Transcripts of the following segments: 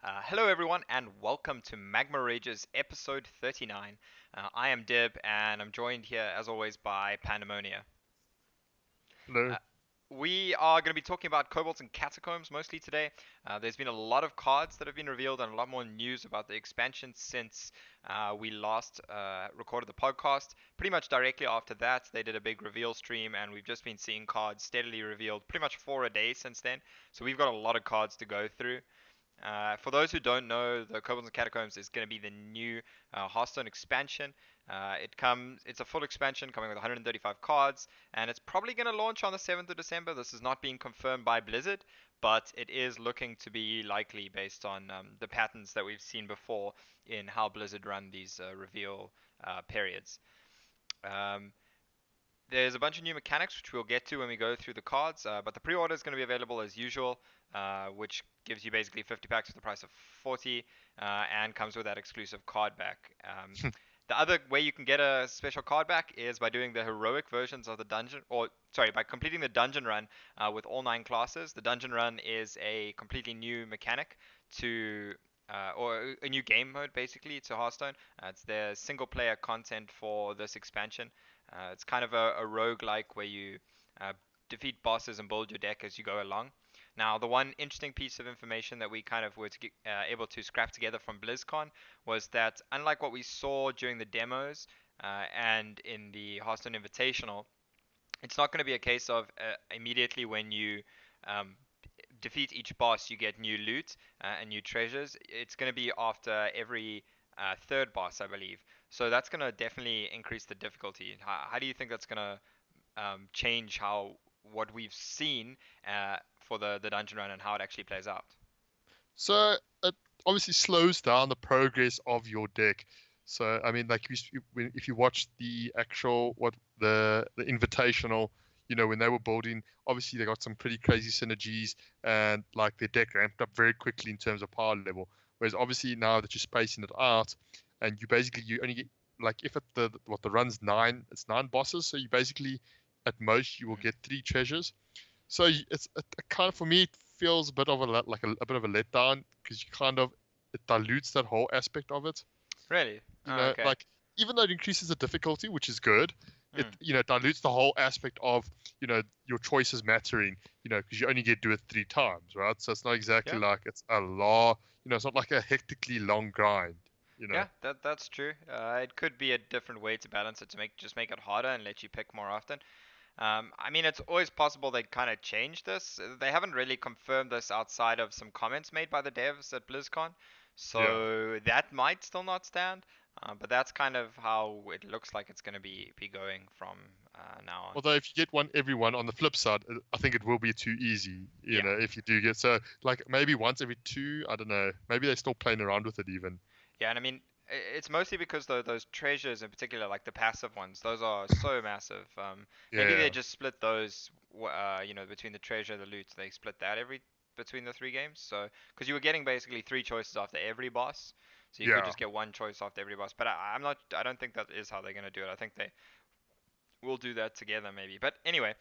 Hello, everyone, and welcome to Magma Ragers Episode 39. I am Dib, and I'm joined here, as always, by Pandemonia. Hello. Uh, we are going to be talking about Kobolds and Catacombs mostly today. There's been a lot of cards that have been revealed and a lot more news about the expansion since we last recorded the podcast. Pretty much directly after that, they did a big reveal stream, and we've just been seeing cards steadily revealed pretty much 4 a day since then. So we've got a lot of cards to go through. For those who don't know, the Kobolds and Catacombs is going to be the new Hearthstone expansion. It's a full expansion coming with 135 cards, and it's probably going to launch on the 7th of December. This is not being confirmed by Blizzard, but it is looking to be likely based on the patterns that we've seen before in how Blizzard run these reveal periods. Um, there's a bunch of new mechanics which we'll get to when we go through the cards, but the pre-order is going to be available as usual, which gives you basically 50 packs for the price of 40, and comes with that exclusive card back. The other way you can get a special card back is by doing the heroic versions of the dungeon, or sorry, by completing the dungeon run with all 9 classes. The dungeon run is a completely new mechanic to or a new game mode basically to Hearthstone. It's the single player content for this expansion. It's kind of a rogue-like where you uh, defeat bosses and build your deck as you go along. Now, the one interesting piece of information that we kind of were able to scrap together from BlizzCon was that, unlike what we saw during the demos and in the Hearthstone Invitational, it's not going to be a case of immediately when you um, defeat each boss, you get new loot and new treasures. It's going to be after every third boss, I believe. So that's going to definitely increase the difficulty. How do you think that's going to change how what we've seen for the dungeon run and how it actually plays out? So it obviously slows down the progress of your deck. So I mean, like if you watch the actual the invitational, when they were building, obviously they got some pretty crazy synergies and like their deck ramped up very quickly in terms of power level. Whereas obviously now that you're spacing it out, and you only get like if the run's nine, it's 9 bosses. So you basically at most you will Mm. get 3 treasures. So it's it kind of for me it feels a bit of a bit of a letdown because you kind of it dilutes that whole aspect of it. Really? Oh, okay. Like even though it increases the difficulty, which is good, it Mm. dilutes the whole aspect of your choices mattering. Because you only get to do it 3 times, right? So it's not exactly Yeah. like it's a law. It's not like a hectically long grind. You know. Yeah, that's true. It could be a different way to balance it to make it harder and let you pick more often. I mean, it's always possible they kind of change this. They haven't really confirmed this outside of some comments made by the devs at BlizzCon, Yeah. so that might still not stand. But that's kind of how it looks like it's going to be going from now on. Although if you get everyone on the flip side, I think it will be too easy. Yeah, If you do get so like maybe once every two, I don't know. Maybe they're still playing around with it even. yeah, and I mean, it's mostly because those treasures in particular, like the passive ones, those are so massive. Maybe they Yeah, just split those, between the treasure, the loot, they split that every between the 3 games. So, because you were getting basically 3 choices after every boss, so you could yeah. just get one choice after every boss. But I'm not, I don't think that is how they're gonna do it. I think they will do that together maybe. But anyway,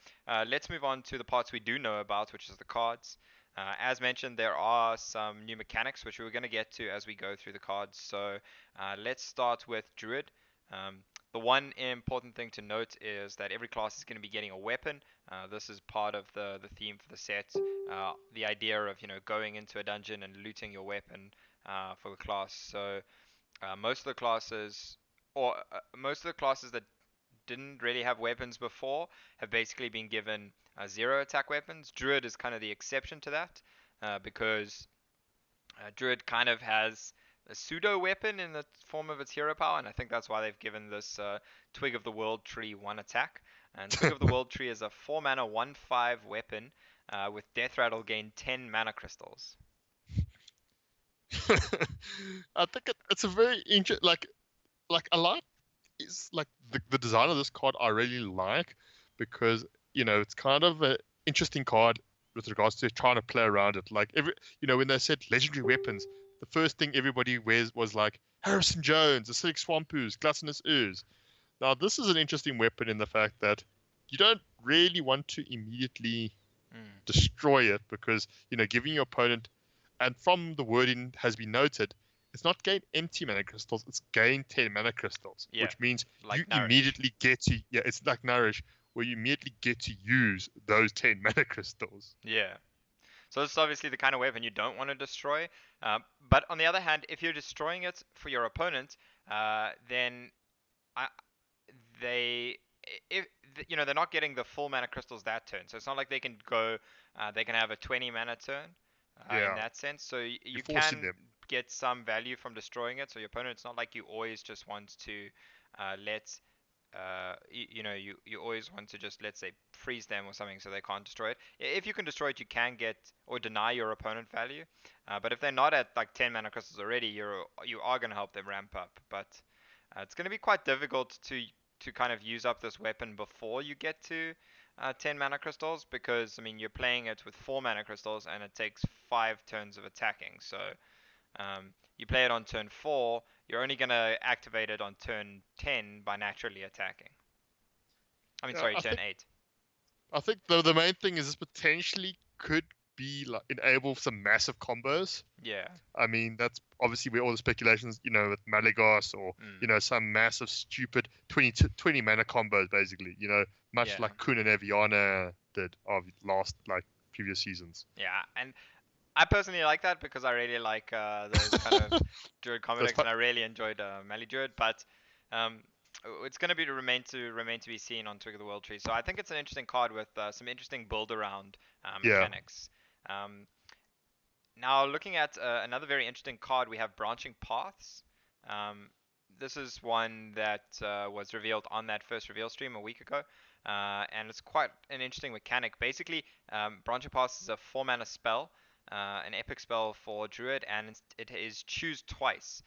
let's move on to the parts we do know about, which is the cards. As mentioned, there are some new mechanics which we're going to get to as we go through the cards. So let's start with Druid. Um, the one important thing to note is that every class is going to be getting a weapon. This is part of the theme for the set. The idea of going into a dungeon and looting your weapon for the class. So most of the classes, or most of the classes that didn't really have weapons before have basically been given zero attack weapons. Druid is kind of the exception to that because Druid kind of has a pseudo weapon in the form of its hero power, and I think that's why they've given this Twig of the World tree 1 attack. And Twig of the World tree is a 4 mana 1/5 weapon with Death Rattle gain 10 mana crystals. I think it's a very interesting like a lot is like the design of this card I really like because it's kind of an interesting card with regards to trying to play around it. Like when they said legendary weapons, the first thing everybody wears was like Harrison Jones, Acidic Swamp Ooze, Gluttonous Ooze. Now this is an interesting weapon in the fact that you don't really want to immediately Mm. destroy it because giving your opponent, And from the wording has been noted, it's not gain empty mana crystals, it's gain 10 mana crystals, Yeah, which means you like Nourish. immediately get to, yeah, it's like Nourish, where you immediately get to use those 10 mana crystals. Yeah. So this is obviously the kind of weapon you don't want to destroy. But on the other hand, if you're destroying it for your opponent, then I, they if they're not getting the full mana crystals that turn. So it's not like they can go they can have a 20 mana turn in Yeah, that sense. So you're you forcing can them. get some value from destroying it. So your opponent, it's not like you always just want to let you always want to just, let's say, freeze them or something so they can't destroy it. If you can destroy it, you can get or deny your opponent value. But if they're not at like 10 mana crystals already, you are going to help them ramp up. But it's going to be quite difficult to kind of use up this weapon before you get to 10 mana crystals, because I mean you're playing it with 4 mana crystals and it takes 5 turns of attacking. So you play it on turn 4, you're only going to activate it on turn 10 by naturally attacking. I mean, Yeah, sorry, turn 8. I think the main thing is this potentially could be like enable some massive combos. Yeah. I mean, that's obviously where all the speculations, with Malagos or, Mm. some massive, stupid 20 mana combos, basically, much Yeah. like Kun and Aviana did of last, like, previous seasons. Yeah. And I personally like that because I really like those kind of druid combo That's decks, fu- and I really enjoyed Melee Druid. But um, it's going to be to remain to be seen on Twig of the World Tree. So I think it's an interesting card with some interesting build around yeah. mechanics. Um, Now, looking at another very interesting card, we have Branching Paths. Um, this is one that was revealed on that first reveal stream a week ago, and it's quite an interesting mechanic. Basically, Branching Paths is a 4 mana spell, an epic spell for Druid, and it is choose twice.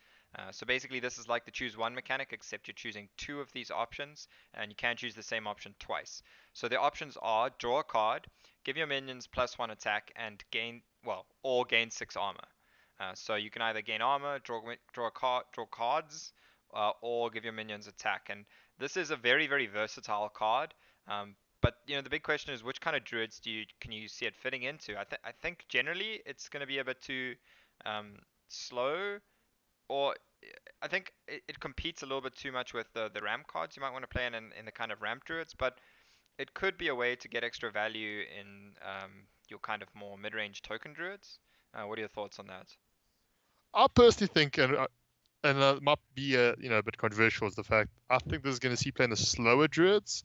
So basically, this is like the choose one mechanic, except you're choosing two of these options, and you can choose the same option twice. So the options are draw a card, give your minions +1 attack, and gain 6 armor. So you can either gain armor, draw cards, or give your minions attack. And this is a very very versatile card. But the big question is, which kind of druids can you see it fitting into? I think generally it's going to be a bit too slow, or I think it competes a little bit too much with the ramp cards. You might want to play in the kind of ramp druids, but it could be a way to get extra value in your kind of more mid-range token druids. What are your thoughts on that? I personally think, and it might be a bit controversial, is the fact I think this is going to see playing the slower druids.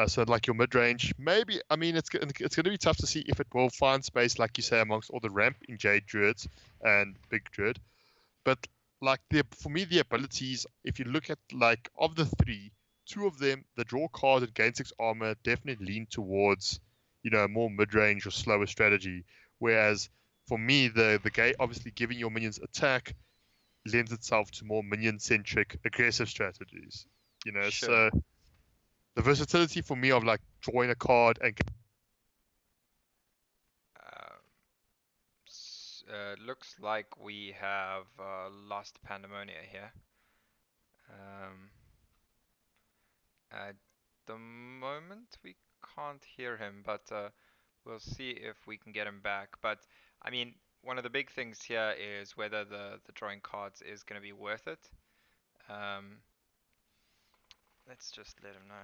So like your mid range, maybe. I mean, it's going to be tough to see if it will find space, like you say, amongst all the ramp in Jade druids and big druid. But like for me, the abilities, if you look at like of the three, two of them, the draw card and gain 6 armor, definitely lean towards more mid range or slower strategy. Whereas for me, the game obviously giving your minions attack lends itself to more minion centric aggressive strategies. Sure. So the versatility for me of like drawing a card and Uh, Looks like we have lost Pandemonia here. Um, at the moment, we can't hear him, but we'll see if we can get him back. But I mean, one of the big things here is whether the drawing cards is going to be worth it. Um, let's just let him know.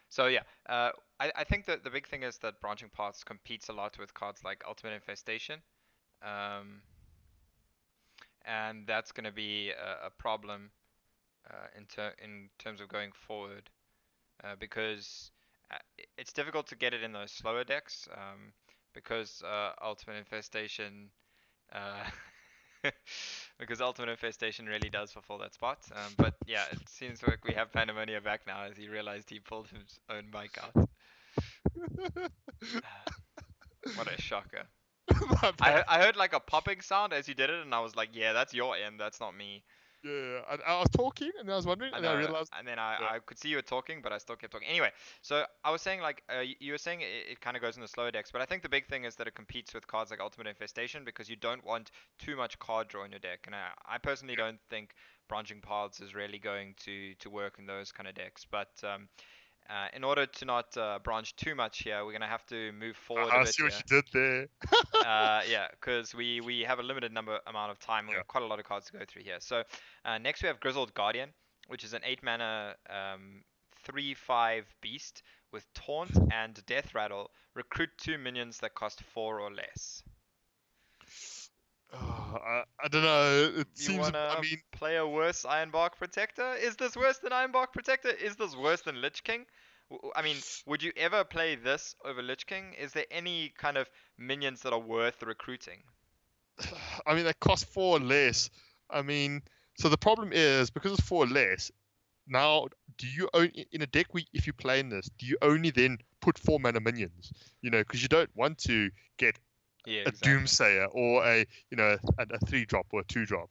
So yeah, I think that the big thing is that Branching Paths competes a lot with cards like Ultimate Infestation, um, and that's going to be a problem in terms of going forward, because it's difficult to get it in those slower decks, because Ultimate Infestation uh, because Ultimate Infestation really does fulfill that spot. But yeah, it seems like we have Pandemonia back now, as he realized he pulled his own mic out. What a shocker. my bad. I heard like a popping sound as you did it, and I was like, yeah, that's your end, that's not me. Yeah, I was talking and I was wondering I and I know, realized. and then Yeah, I could see you were talking, but I still kept talking. Anyway, so I was saying like you were saying it kind of goes in the slower decks, but I think the big thing is that it competes with cards like Ultimate Infestation, because you don't want too much card draw in your deck, and I personally don't think Branching Paths is really going to work in those kind of decks. But In order to not branch too much here, we're gonna have to move forward a I bit see what here. you did there. Yeah, because we have a limited amount of time. We Yeah. have quite a lot of cards to go through here. So next we have Grizzled Guardian, which is an 8 mana 3/5 beast with Taunt and Death Rattle. Recruit 2 minions that cost 4 or less. Oh, I don't know. It You seems. I wanna mean, play a worse Ironbark Protector? Is this worse than Ironbark Protector? Is this worse than Lich King? I mean, would you ever play this over Lich King? Is there any kind of minions that are worth recruiting? I mean, they cost 4 less. I mean, so the problem is because it's 4 less. Now, do you own in a deck? If you play in this, do you only then put 4 mana minions? Because you don't want to get Yeah, a exactly. Doomsayer or a 3-drop or a 2-drop.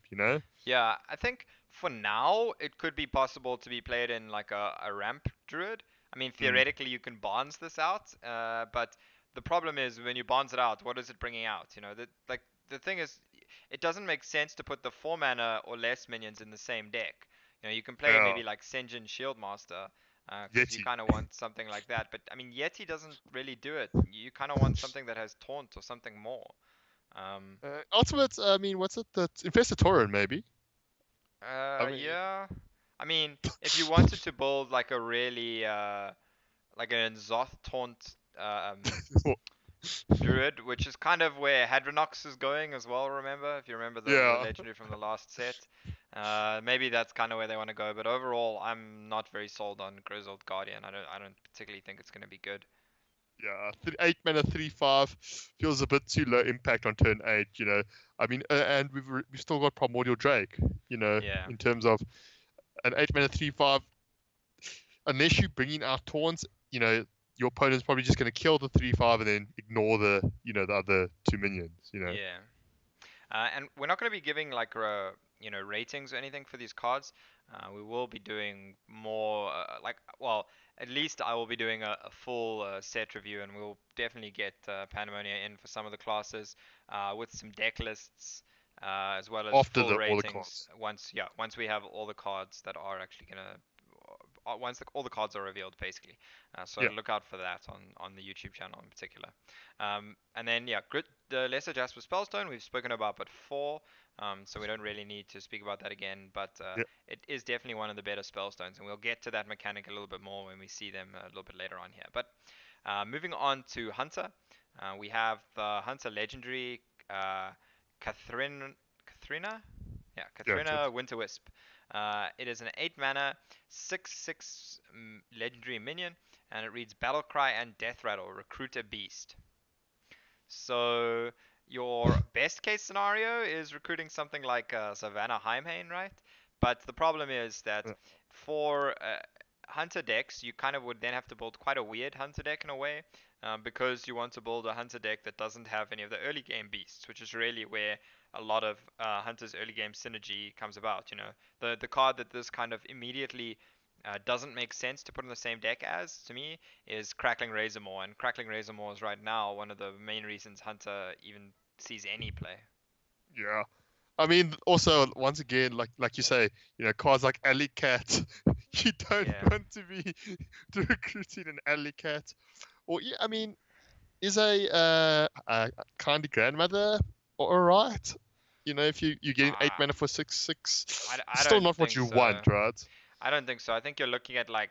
Yeah, I think for now it could be possible to be played in like a ramp druid. I mean, Mm, theoretically you can bonds this out, but the problem is when you bonds it out, what is it bringing out? The thing is, it doesn't make sense to put the 4 mana or less minions in the same deck. You can play yeah, maybe like Sen'jin Shieldmaster, because you Yeti. kind of want something like that. But I mean, Yeti doesn't really do it. You kind of want something that has taunt or something more. Um, Ultimate. I mean, what's it? That Infestatoran maybe. I mean, yeah. I mean, if you wanted to build like a really like an Zoth taunt druid, which is kind of where Hadronox is going as well. Remember, if you remember the yeah, legendary from the last set, maybe that's kind of where they want to go. But overall, I'm not very sold on Grizzled Guardian. I don't particularly think it's going to be good. yeah. 8 mana 3/5 feels a bit too low impact on turn 8. I mean, and we've still got Primordial Drake. Yeah. In terms of an 8 mana 3/5, unless you're bringing out taunts, your opponent's probably just going to kill the 3/5 and then ignore the other 2 minions. Yeah. And we're not going to be giving like ratings or anything for these cards. We will be doing more well, at least I will be doing a full set review, and we'll definitely get Pandemonia in for some of the classes with some deck lists as well as After full all the ratings cards. once we have all the cards that are actually gonna once all the cards are revealed, basically. So Yeah, look out for that on the YouTube channel in particular. And then yeah, the Lesser Jasper Spellstone we've spoken about before, so we don't really need to speak about that again. But yeah. it is definitely one of the better spellstones, and we'll get to that mechanic a little bit more when we see them a little bit later on here. But moving on to Hunter, we have the Hunter Legendary Kathrina, yeah, Yeah, Kathrina Winter Wisp. It is an 8 mana, 6/6 legendary minion, and it reads Battle Cry and Death Rattle. Recruit a beast. So your best case scenario is recruiting something like Savannah Heimhain, right? But the problem is that yeah, for hunter decks, you kind of would then have to build quite a weird hunter deck in a way, because you want to build a hunter deck that doesn't have any of the early game beasts, which is really where a lot of hunter's early game synergy comes about. The card that this kind of immediately doesn't make sense to put in the same deck as, to me, is Crackling Razormaw, and Crackling Razormaw is right now one of the main reasons Hunter even sees any play. yeah. I mean, also once again, like you say, cards like Alley Cat, you don't Yeah. want to be recruiting an Alley Cat, or yeah, I mean, is a kindly grandmother all right? If you're getting 8 mana for 6/6, I still don't not what think you so. want, right? I don't think so. I think you're looking at like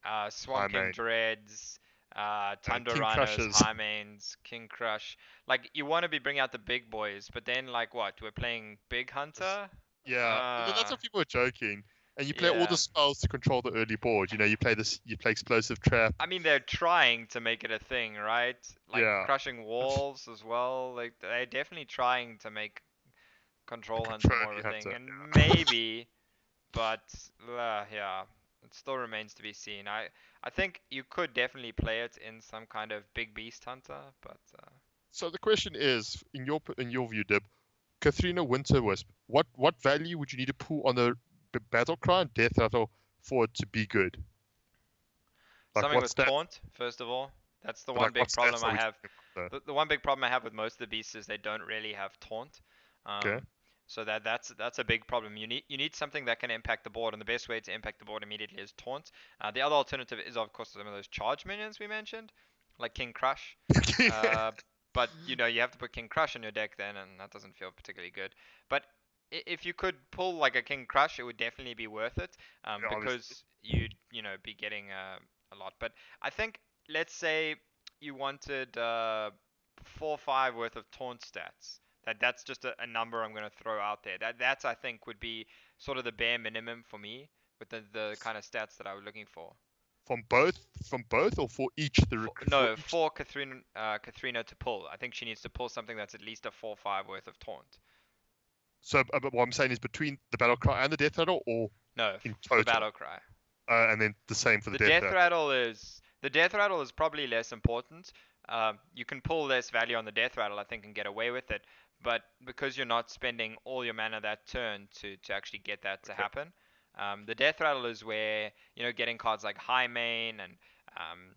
I Swamp King mean, Dreads, Tundra King Rhinos, Crushers. Highmanes, King Crush. Like you want to be bringing out the big boys, but then like what? We're playing Big Hunter. Yeah, that's Uh, what people are joking. And you play all the yeah. spells to control the early board. You play Explosive Trap. I mean, they're trying to make it a thing, right? Like Yeah, crushing walls as well. Like they're definitely trying to make Control like a Hunter more trophy of a thing, hunter. and maybe, but yeah, it still remains to be seen. I think you could definitely play it in some kind of big beast hunter, but So the question is, in your view, Dib, Katharina Winterwisp, what value would you need to pull on the battle cry and death rattle for it to be good? Like something what with stats? taunt first of all. That's the But one like what big problem stats are I we have. talking about? The one big problem I have with most of the beasts is they don't really have taunt. Okay. Um, So that's a big problem. You need something that can impact the board, and the best way to impact the board immediately is taunt. The other alternative is of course some of those charge minions we mentioned, like King Crush. Uh, but you have to put King Crush in your deck then, and that doesn't feel particularly good. But if you could pull like a King Crush, it would definitely be worth it, Yeah, obviously. because you'd be getting a lot. But I think let's say you wanted 4 or 5 worth of taunt stats. That's just a number I'm going to throw out there. That's I think would be sort of the bare minimum for me with the kind of stats that I was looking for. From both, or for each for No, each. for Katharina to pull. I think she needs to pull something that's at least a 4 or 5 worth of taunt. So, but what I'm saying is between the battle cry and the death rattle, or No, in for the total, battle cry. and then the same for the The death death rattle. rattle is the death rattle is probably less important. You can pull less value on the death rattle, I think, and get away with it. But because you're not spending all your mana that turn to actually get that to Okay. happen, the death rattle is where getting cards like High Mane and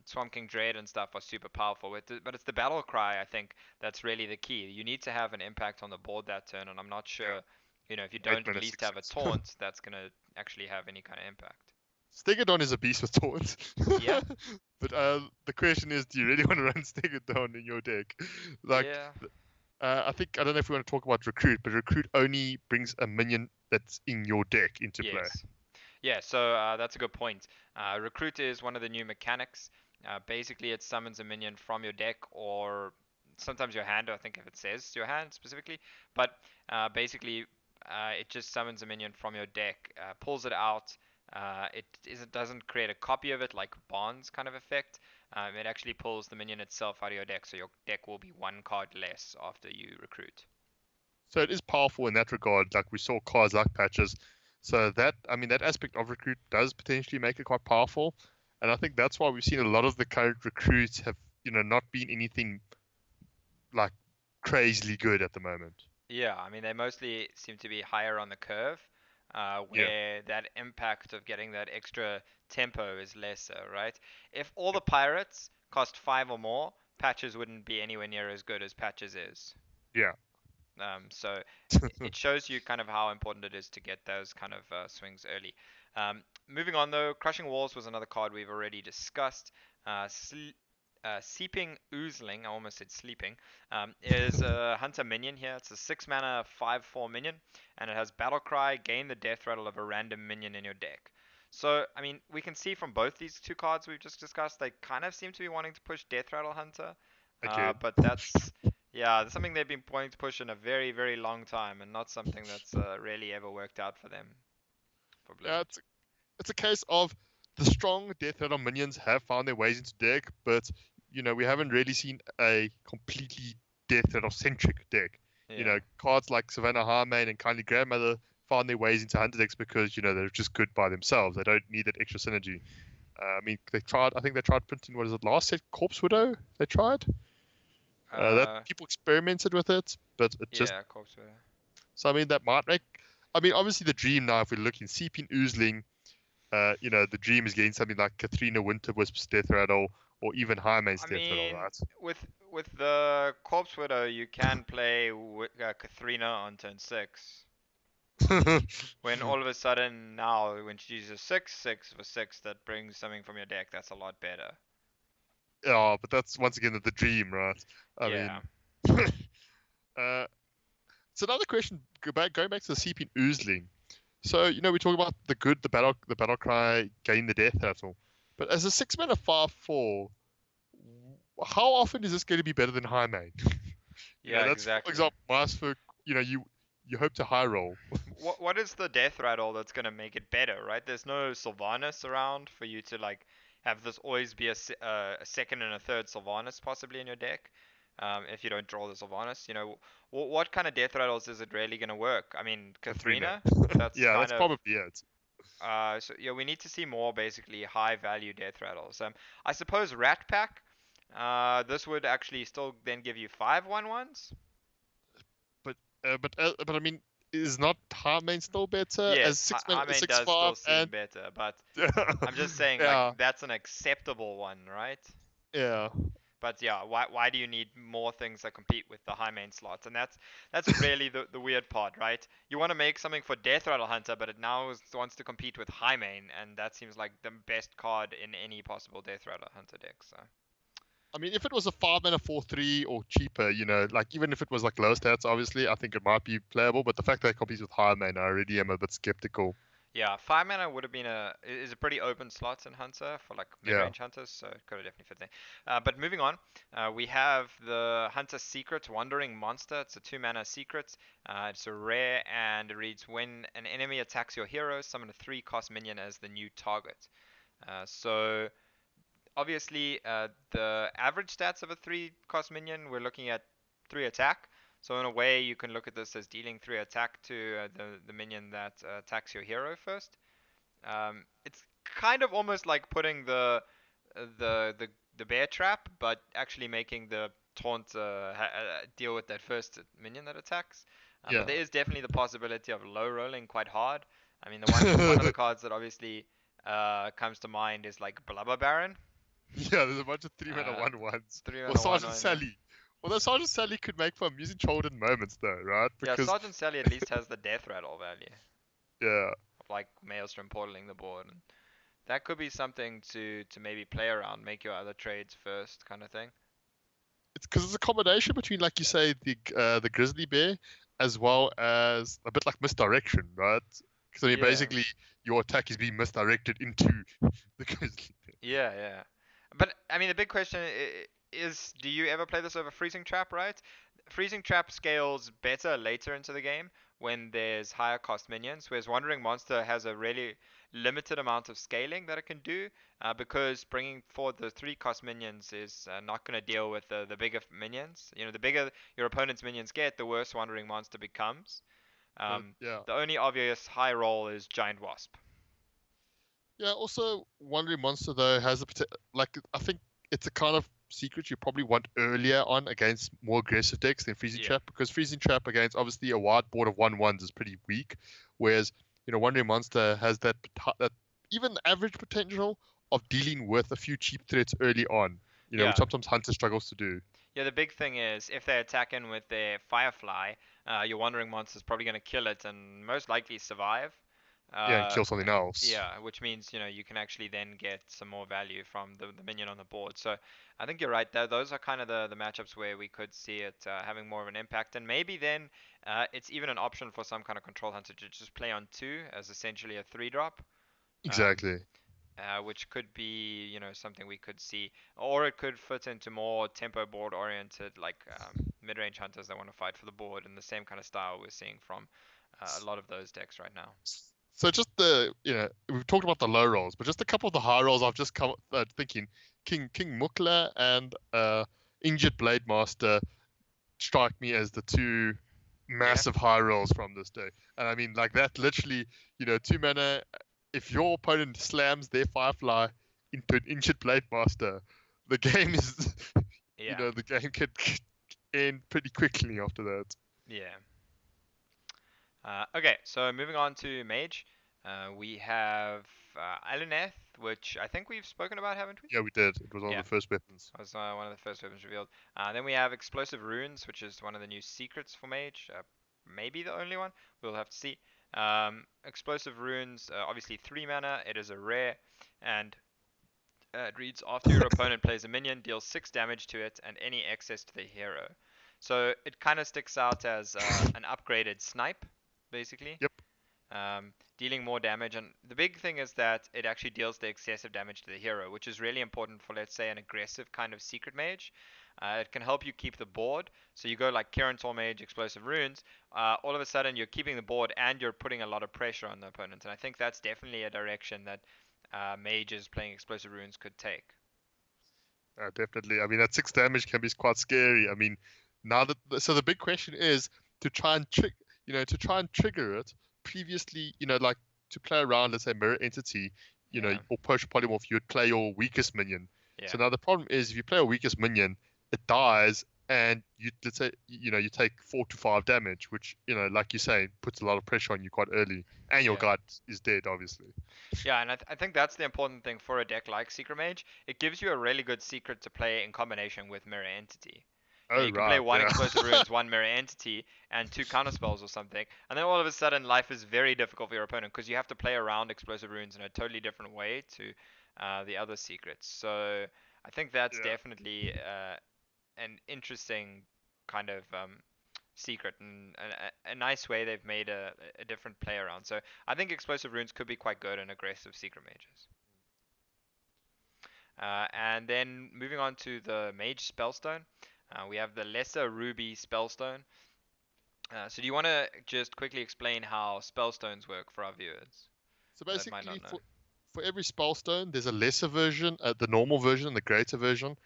Swamp King Dread and stuff are super powerful. But it's the battle cry I think that's really the key. You need to have an impact on the board that turn, and I'm not Yeah. sure, if you Eight don't at minus least have a sixes. taunt, that's gonna actually have any kind of impact. Stegodon is a beast with taunts. Yeah, But the question is, do you really want to run Stegodon in your deck? Like, yeah. I don't know if we want to talk about Recruit, but Recruit only brings a minion that's in your deck into play. Yes. Yeah, so that's a good point. Recruit is one of the new mechanics. Basically, it summons a minion from your deck or sometimes your hand, I think if it says your hand specifically. But basically, it just summons a minion from your deck, pulls it out. It doesn't create a copy of it like Bond's kind of effect. It actually pulls the minion itself out of your deck, so your deck will be 1 card less after you recruit. So it is powerful in that regard. Like we saw cards like Patches. So that, I mean, that aspect of Recruit does potentially make it quite powerful. And I think that's why we've seen a lot of the current recruits have, not been anything like crazily good at the moment. Yeah, I mean, they mostly seem to be higher on the curve, Yeah. where that impact of getting that extra tempo is lesser, right? If all the pirates cost 5 or more, Patches wouldn't be anywhere near as good as Patches is. Yeah. So it shows you kind of how important it is to get those kind of swings early. Moving on though, Crushing Walls was another card we've already discussed. Seeping Oozling, I almost said sleeping, is a hunter minion here. It's a 6 mana 5/4 minion, and it has Battle Cry, gain the death rattle of a random minion in your deck. So, I mean, we can see from both these two cards we've just discussed, they kind of seem to be wanting to push Death Rattle Hunter. Again. But that's something they've been wanting to push in a very, very long time, and not something that's really ever worked out for them, for Yeah, Blizzard. it's a case of the strong Death Rattle minions have found their ways into deck, but we haven't really seen a completely Death Rattle centric deck. Yeah. Cards like Savannah Harmane and Kindly Grandmother found their ways into hunter decks because they're just good by themselves. They don't need that extra synergy. I mean, I think they tried printing, what is it, last set, Corpse Widow? They tried that Uh, people experimented with it, but it just. yeah, Corpse Widow. So I mean, that might make. I mean, obviously the dream now, if we're looking, Seeping Oozling, the dream is getting something like Katrina Winterwisp's Death Rattle or even Hymane's I Death Rattle, mean, right? with the Corpse Widow, you can play Katharina on turn 6. When all of a sudden now, when she uses 6/6 for 6, that brings something from your deck. That's a lot better. Yeah, but that's once again the dream, right? I Yeah. mean, uh, it's another question going back to the Seeping Oozling. So we talk about the battle cry, gain the death rattle, but as a 6 mana 5/4, how often is this going to be better than High Main? Yeah, That's for exactly. example, Master. You hope to high roll. What is the death rattle that's gonna make it better, right? There's no Sylvanas around for you to like have this always be a second and a third Sylvanas possibly in your deck. If you don't draw the Sylvanas, what kind of death rattles is it really gonna work? I mean, Katrina. Katharina, that's Yeah, kind that's of probably it. so yeah, we need to see more basically high value death rattles. I suppose Rat Pack, this would actually still then give you 5/1/1s. But I mean, is not Harmane still better as Yes, six Main does five still seem and better, but I'm just saying like yeah, that's an acceptable one, right? yeah. But yeah, why do you need more things that compete with the high main slots? And that's really the weird part, right? You want to make something for Death Rattle Hunter, but it now wants to compete with high main, and that seems like the best card in any possible Death Rattle Hunter deck. So I mean, if it was a 5-mana 4/3 or cheaper, like even if it was like low stats, obviously, I think it might be playable. But the fact that it competes with high mana, I already am a bit skeptical. yeah, 5 mana would have been is a pretty open slot in Hunter for like Yeah. mid-range hunters, so it could have definitely fit there. But moving on, we have the Hunter Secret Wandering Monster. It's a 2 mana secret. It's a rare and it reads when an enemy attacks your hero, summon a 3 cost minion as the new target. So obviously, the average stats of a 3 cost minion, we're looking at 3 attack. So in a way, you can look at this as dealing 3 attack to the minion that attacks your hero first. It's kind of almost like putting the bear trap, but actually making the taunt deal with that first minion that attacks. But Yeah. there is definitely the possibility of low rolling quite hard. I mean, one of the cards that obviously comes to mind is like Blubber Baron. Yeah, there's a bunch of 3-mana Uh, 1/1s. 3 Or mana 1 Sergeant 1, yeah. Sally. Although Sergeant Sally could make for amusing children moments, though, right? Yeah, Because, Sergeant Sally at least has the death rattle value yeah, of like Maelstrom portaling the board. And that could be something to maybe play around, make your other trades first, kind of thing. it's because it's a combination between, like you say, the grizzly bear, as well as a bit like misdirection, right? Because I mean, Yeah, basically, your attack is being misdirected into the grizzly bear. yeah. But I mean, the big question is, do you ever play this over Freezing Trap, right? Freezing Trap scales better later into the game when there's higher cost minions, whereas Wandering Monster has a really limited amount of scaling that it can do, because bringing forward the 3 cost minions is not going to deal with the bigger minions. You know, the bigger your opponent's minions get, the worse Wandering Monster becomes. Yeah, The only obvious high roll is Giant Wasp. yeah. Also, Wandering Monster though has like I think it's a kind of secret you probably want earlier on against more aggressive decks than Freezing Yeah. Trap, because Freezing Trap against obviously a wide board of 1/1s is pretty weak, whereas Wandering Monster has that even average potential of dealing with a few cheap threats early on, which Yeah. sometimes Hunter struggles to do. Yeah, the big thing is if they attack in with their Firefly, your Wandering Monster's probably going to kill it and most likely survive. Yeah, and Uh, kill something else. yeah, which means you can actually then get some more value from the minion on the board. So I think you're right. Those are kind of the matchups where we could see it having more of an impact, and maybe then it's even an option for some kind of control hunter to just play on 2 as essentially a 3 drop. Um, Exactly. which could be something we could see, or it could fit into more tempo board oriented like mid-range hunters that want to fight for the board in the same kind of style we're seeing from a lot of those decks right now. So just we've talked about the low rolls, but just a couple of the high rolls I've just come thinking King Mukla and Injured Blade Master strike me as the two massive high rolls from this day. And I mean, like that literally, 2 mana, if your opponent slams their Firefly into an Injured Blade Master, the game is, Yeah. the game could end pretty quickly after that. Yeah. Okay, so moving on to Mage, we have Aluneth, which I think we've spoken about, haven't we? Yeah, we did. It was one Yeah, of the first weapons. that was one of the first weapons revealed. Then we have Explosive Runes, which is one of the new secrets for Mage. Maybe the only one. We'll have to see. Explosive Runes, obviously 3 mana. It is a rare, and it reads after your opponent plays a minion, deals 6 damage to it and any excess to the hero. So it kind of sticks out as an upgraded snipe, basically. Yep. Dealing more damage, and the big thing is that it actually deals the excessive damage to the hero, which is really important for, let's say, an aggressive kind of secret mage. It can help you keep the board, so you go like Kirin Mage, Explosive Runes, all of a sudden you're keeping the board and you're putting a lot of pressure on the opponent, and I think that's definitely a direction that mages playing Explosive Runes could take. Definitely. I mean, that 6 damage can be quite scary. I mean, now so the big question is to try and trigger it. Previously, like to play around, let's say Mirror Entity, or Potion Polymorph, you would play your weakest minion. Yeah. So now the problem is if you play your weakest minion, it dies and you let's say you take 4 to 5 damage, which like you say puts a lot of pressure on you quite early, and your Yeah. guy is dead, obviously. Yeah, and I think that's the important thing for a deck like Secret Mage. It gives you a really good secret to play in combination with Mirror Entity. You know, Oh you can play right, one yeah. Explosive Runes, one Mirror Entity, and two counterspells or something, and then all of a sudden life is very difficult for your opponent because you have to play around Explosive Runes in a totally different way to the other secrets. So I think that's Yeah. definitely an interesting kind of secret and a nice way they've made a different play around. So I think explosive runes could be quite good in aggressive secret mages. And then moving on to the mage spellstone, we have the lesser ruby spellstone. So do you want to just quickly explain how spellstones work for our viewers So that might basically, not know? for every spellstone, there's a lesser version, the normal version, and the greater version.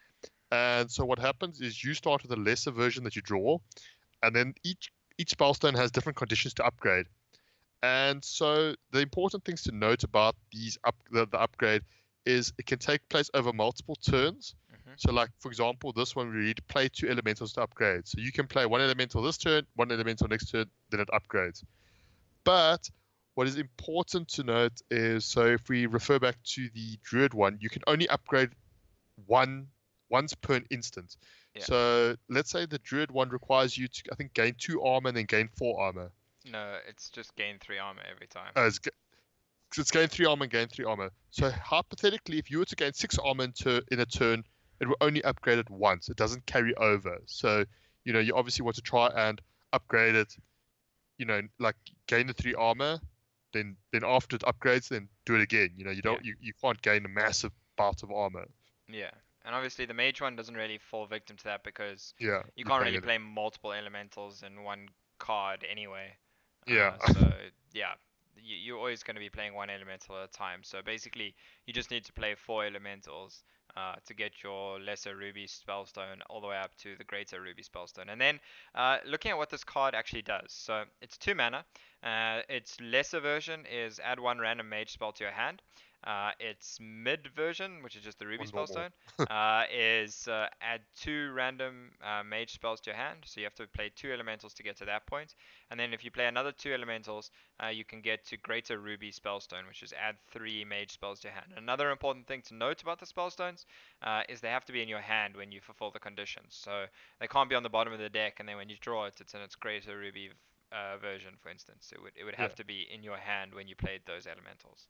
And so what happens is you start with a lesser version that you draw, and then each spellstone has different conditions to upgrade. And so the important things to note about the upgrade is it can take place over multiple turns. Hmm. So like for example, this one we need play 2 elementals to upgrade. So you can play 1 elemental this turn, 1 elemental next turn, then it upgrades. But what is important to note is so if we refer back to the druid one, you can only upgrade one once per instant. Yeah. So let's say the druid one requires you to I think gain 2 armor and then gain 4 armor. No, it's just gain 3 armor every time. As it's gain 3 armor and gain 3 armor. So Yeah. hypothetically, if you were to gain 6 armor in a turn, it will only upgrade it once. It doesn't carry over. So you obviously want to try and upgrade it. Like gain the 3 armor, then after it upgrades, then do it again. You Yeah. don't you can't gain a massive bout of armor. Yeah, and obviously the mage one doesn't really fall victim to that because Yeah, you you're can't playing really it. play multiple elementals in one card anyway. Yeah, So yeah, you're always going to be playing one elemental at a time. So basically, you just need to play 4 elementals to get your lesser ruby spellstone all the way up to the greater ruby spellstone. And then looking at what this card actually does. So it's 2 mana. Its lesser version is add 1 random mage spell to your hand. Its mid version, which is just the ruby or normal. spellstone, is add 2 random mage spells to your hand. So you have to play 2 elementals to get to that point. And then if you play another 2 elementals, you can get to Greater Ruby Spellstone, which is add 3 mage spells to your hand. Another important thing to note about the spellstones is they have to be in your hand when you fulfill the conditions. So they can't be on the bottom of the deck, and then when you draw it, it's in its Greater Ruby version, for instance. It would Yeah, have to be in your hand when you played those elementals.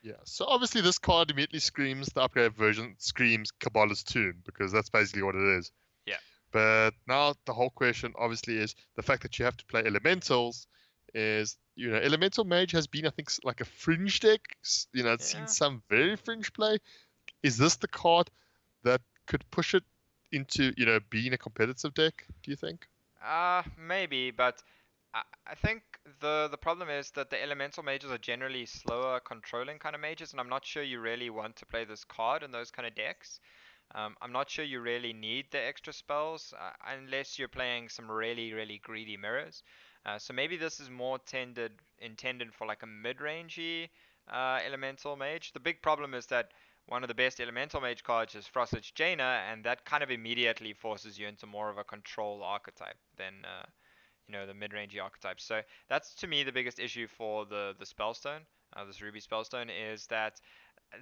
yeah. So obviously this card immediately screams the upgrade version screams Kabbalah's Tomb because that's basically what it is. Yeah. But now the whole question obviously is the fact that you have to play elementals is elemental mage has been I think like a fringe deck. It's seen Yeah. some very fringe play. Is this the card that could push it into being a competitive deck? Do you think? Maybe, but I think the problem is that the elemental mages are generally slower controlling kind of mages, and I'm not sure you really want to play this card in those kind of decks. I'm not sure you really need the extra spells unless you're playing some really, really greedy mirrors. So maybe this is more intended for like a mid-rangey elemental mage. The big problem is that one of the best elemental mage cards is Frostlich Jaina, and that kind of immediately forces you into more of a control archetype than the mid-rangey archetypes. So that's to me the biggest issue for the spellstone, this ruby spellstone, is that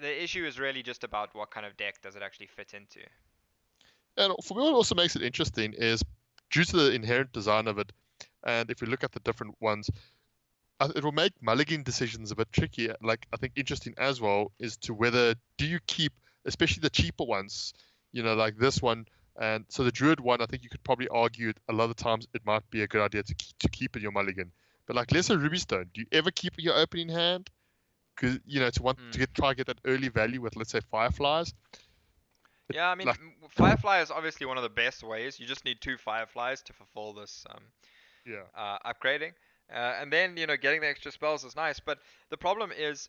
the issue is really just about what kind of deck does it actually fit into. And for me, what also makes it interesting is due to the inherent design of it, and if we look at the different ones, it will make mulligan decisions a bit tricky. Like I think interesting as well is to whether do you keep, especially the cheaper ones, like this one, and so the druid one, I think you could probably argue a lot of times it might be a good idea to keep in your mulligan. But like lesser ruby stone, do you ever keep your opening hand? Because to want to Mm. try get that early value with let's say fireflies. It, Yeah, I mean, like Firefly is obviously one of the best ways. You just need 2 Fireflies to fulfill this yeah, upgrading. And then, getting the extra spells is nice. But the problem is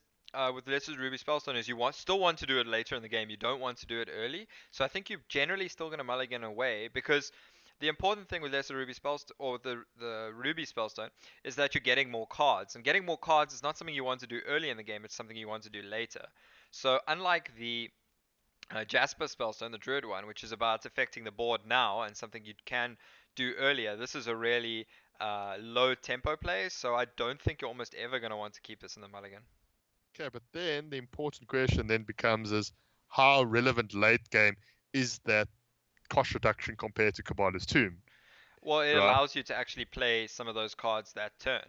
with Lesser's Ruby Spellstone is still want to do it later in the game. You don't want to do it early. So I think you're generally still going to mulligan away because the important thing with Lesser Ruby Spellstone or the Ruby Spellstone is that you're getting more cards. And getting more cards is not something you want to do early in the game. It's something you want to do later. So unlike the Jasper Spellstone, the Druid one, which is about affecting the board now and something you can do earlier. This is a really low tempo play, so I don't think you're almost ever going to want to keep this in the mulligan. Okay, but then the important question then becomes is how relevant late game is that cost reduction compared to Kabbalah's Tomb, Well, it right? allows you to actually play some of those cards that turn.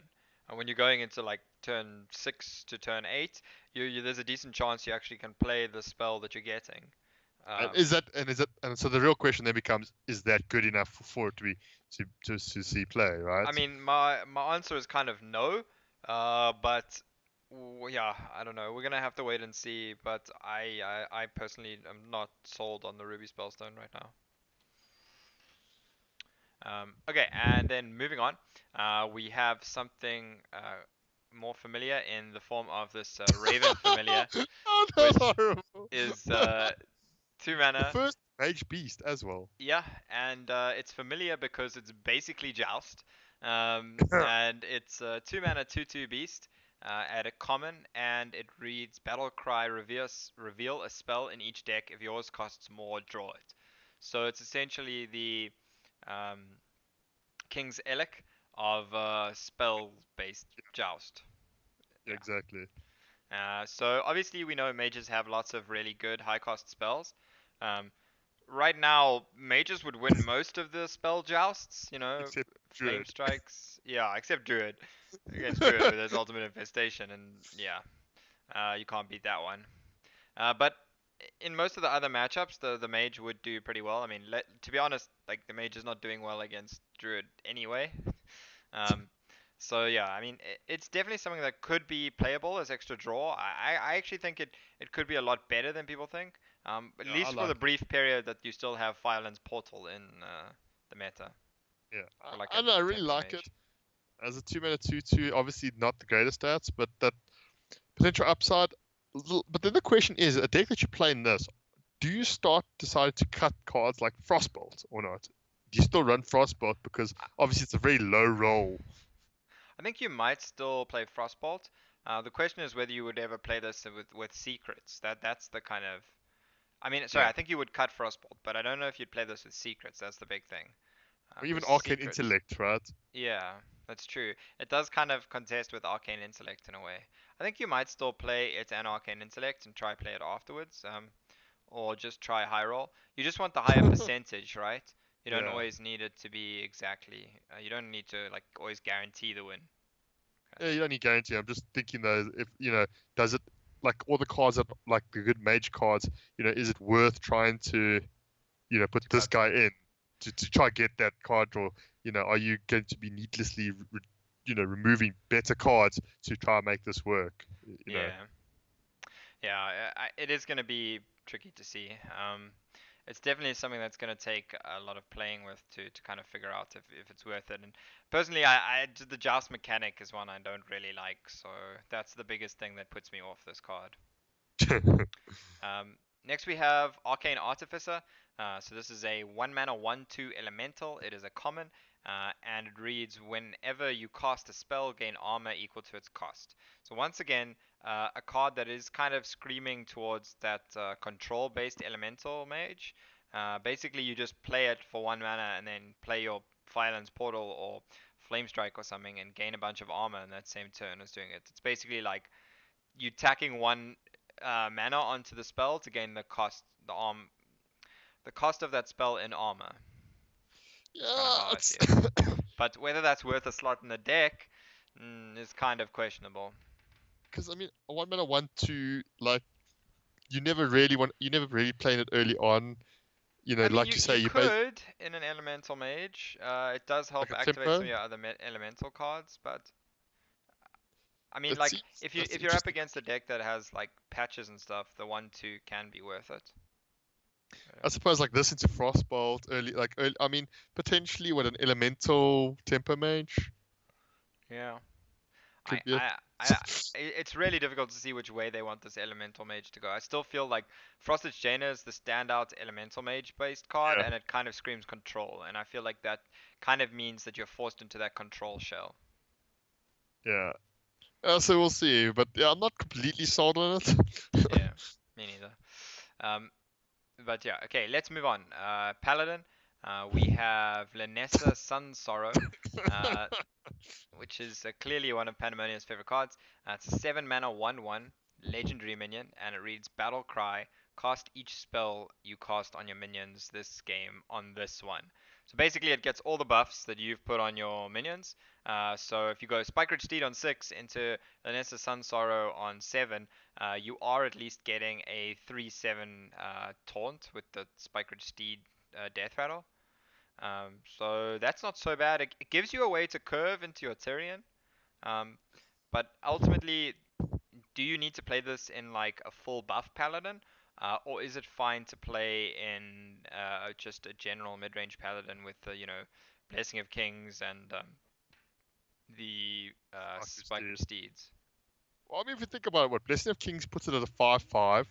And when you're going into like turn 6 to turn 8, there's a decent chance you actually can play the spell that you're getting. And Um, and so the real question then becomes, is that good enough for it to be to see play, right? I mean, my answer is kind of no, but yeah, I don't know. We're gonna have to wait and see. But I personally am not sold on the Ruby Spellstone right now. Okay, and then moving on, we have something more familiar in the form of this Raven familiar, Oh, that's which horrible. is 2 The mana. first Mage Beast as well. Yeah, and it's familiar because it's basically Joust. And it's 2 mana 2/2 beast at a common, and it reads Battle Cry, reveal a spell in each deck. If yours costs more, draw it. So it's essentially the um, King's Elec of spell-based Joust. Yeah, exactly. So obviously we know mages have lots of really good high-cost spells. Um, right now, mages would win most of the spell jousts. Except Flame Druid. strikes. Yeah, except Druid against Druid with his ultimate infestation, and yeah, you can't beat that one. But in most of the other matchups, the mage would do pretty well. I mean, to be honest, like the mage is not doing well against Druid anyway. Um, so yeah, I mean, it's definitely something that could be playable as extra draw. I actually think it could be a lot better than people think. At Yeah, I least for like the brief period that you still have Fireland's Portal in the meta yeah. for like I a know, I really tempo like it. mage. As a 2 mana 2/2, obviously not the greatest stats, but that potential upside. But then the question is, a deck that you play in this, do you start decide to cut cards like Frostbolt or not? Do you still run Frostbolt because obviously it's a very low roll? I think you might still play Frostbolt. The question is whether you would ever play this with secrets. That's the kind of. I mean, sorry, Yeah, I think you would cut Frostbolt, but I don't know if you'd play this with secrets. That's the big thing. or even Because Arcane secrets. Intellect, right? Yeah, that's true. It does kind of contest with Arcane Intellect in a way. I think you might still play it and Arcane Intellect and try play it afterwards, or just try high roll. You just want the higher percentage, right? You don't Yeah. always need it to be exactly. You don't need to like always guarantee the win, kind Yeah, of you thing. don't need guarantee. I'm just thinking though, if does it like all the cards that like the good mage cards, is it worth trying to, put To this cut them. guy in to try get that card draw? Are you going to be needlessly, removing better cards to try and make this work? Yeah, yeah. It is going to be tricky to see. It's definitely something that's going to take a lot of playing with to kind of figure out if it's worth it. And personally, the joust mechanic is one I don't really like, so that's the biggest thing that puts me off this card. Next we have Arcane Artificer. So this is a 1 mana 1/2 elemental. It is a common, and it reads whenever you cast a spell, gain armor equal to its cost. So once again, a card that is kind of screaming towards that control-based elemental mage. Basically, you just play it for 1 mana and then play your Fireland's Portal or Flame Strike or something and gain a bunch of armor in that same turn as doing it. It's basically like you tacking one mana onto the spell to gain the cost of that spell in armor. It's kind of Yeah, how I see it's it. But whether that's worth a slot in the deck is kind of questionable. because I mean, a 1 mana 1/2, like you never really played it early on. I mean, Like you you say, you you base could in an elemental mage. It does like help a activate some tempo. of your other elemental cards, but I mean, It like seems if that's you're up interesting. against a deck that has like patches and stuff, the 1/2 can be worth it. I suppose like this into Frostbolt early, I mean, potentially what an elemental tempo mage Yeah. I, could be. I, I, it's really difficult to see which way they want this elemental mage to go. I still feel like Frosted Jaina is the standout elemental mage based card, Yeah, and it kind of screams control. And I feel like that kind of means that you're forced into that control shell. yeah. So we'll see, but yeah, I'm not completely sold on it. Yeah, me neither. Um, But yeah, okay, let's move on. Paladin, we have Lanessa Sun Sorrow, uh, which is clearly one of Pandemonium's favorite cards. It's a 7 mana 1/1 legendary minion, and it reads Battle Cry. Cast each spell you cast on your minions this game on this one. So basically, it gets all the buffs that you've put on your minions. So if you go Spike Ridge Steed on 6 into Lanessa Sun Sorrow on 7, you are at least getting a 3/7 taunt with the Spike Ridge Steed Death Rattle. So that's not so bad. It gives you a way to curve into your Tyrion. Um, but ultimately, do you need to play this in like a full buff paladin? Or is it fine to play in just a general mid-range paladin with the, Blessing of Kings and the Spike Steeds? Well, I mean, if you think about it, what Blessing of Kings puts it at a 5/5.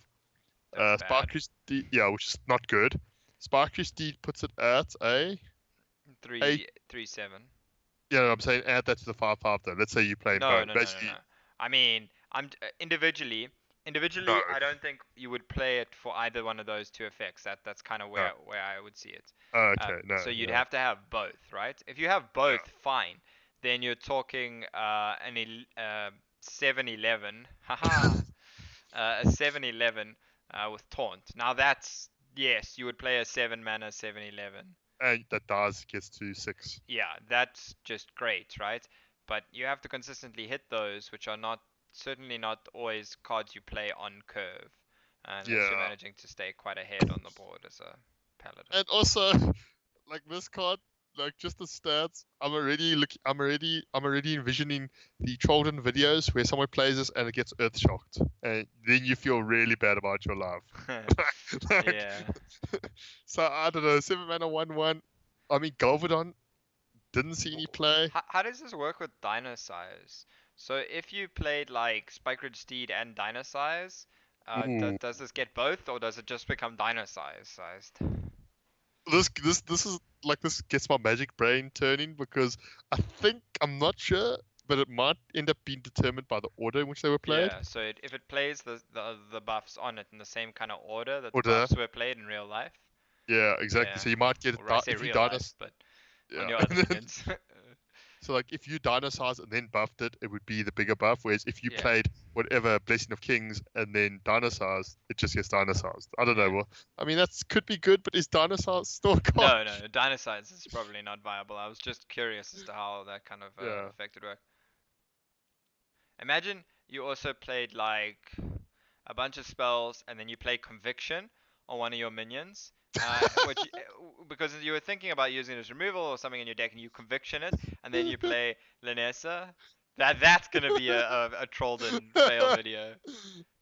That's bad. Sparkly Steed, yeah, which is not good. Sparkly Steed puts it at a 3/7. Yeah, no, I'm saying add that to the 5/5 though. Let's say you play No, both. no, no, no, Basically, no. I mean, I'm individually. no, Individually, I don't think you would play it for either one of those two effects. That's kind of no. where I would see it. Okay, no, So you'd yeah, have to have both, right? If you have yeah. both, fine. Then you're talking 7/11. Haha. A 7/11 with taunt. Now that's yes, you would play a 7 mana 7/11. And that does gets to 6. Yeah, that's just great, right? But you have to consistently hit those, which are not certainly not always cards you play on curve, unless you're Yeah, managing to stay quite ahead on the board as a paladin. and also like this card, like just the stats. I'm already envisioning the Trollden videos where someone plays this and it gets earth shocked, and then you feel really bad about your life. Like, Yeah. so I don't know, 7 mana 1/1. I mean, Galvadon didn't see any play. How does this work with Dino-Size? So if you played like Spike Ridge Steed and Dino-Size, Ooh, does this get both, or does it just become Dino-Size sized? this is like this gets my magic brain turning because I'm not sure, but it might end up being determined by the order in which they were played. Yeah, so if it plays the buffs on it in the same kind of order that the Order, buffs were played in real life, yeah, exactly. yeah. So you might get it Or I say if you real life, dinos, but on yeah. your other minions. So like if you dinosaurs and then buffed it, it would be the bigger buff. Whereas if you Yeah, played whatever Blessing of Kings and then dinosaurs, it just gets dinosaurs. I don't know. yeah. Well, I mean that could be good, but is dinosaurs still a card? No, Dino-Size is probably not viable. I was just curious as to how that kind of Yeah. effect would work. Imagine you also played like a bunch of spells and then you play Conviction on one of your minions, because you were thinking about using it as removal or something in your deck and you Conviction it and then you play Lanessa. That's gonna be a Trollden fail video.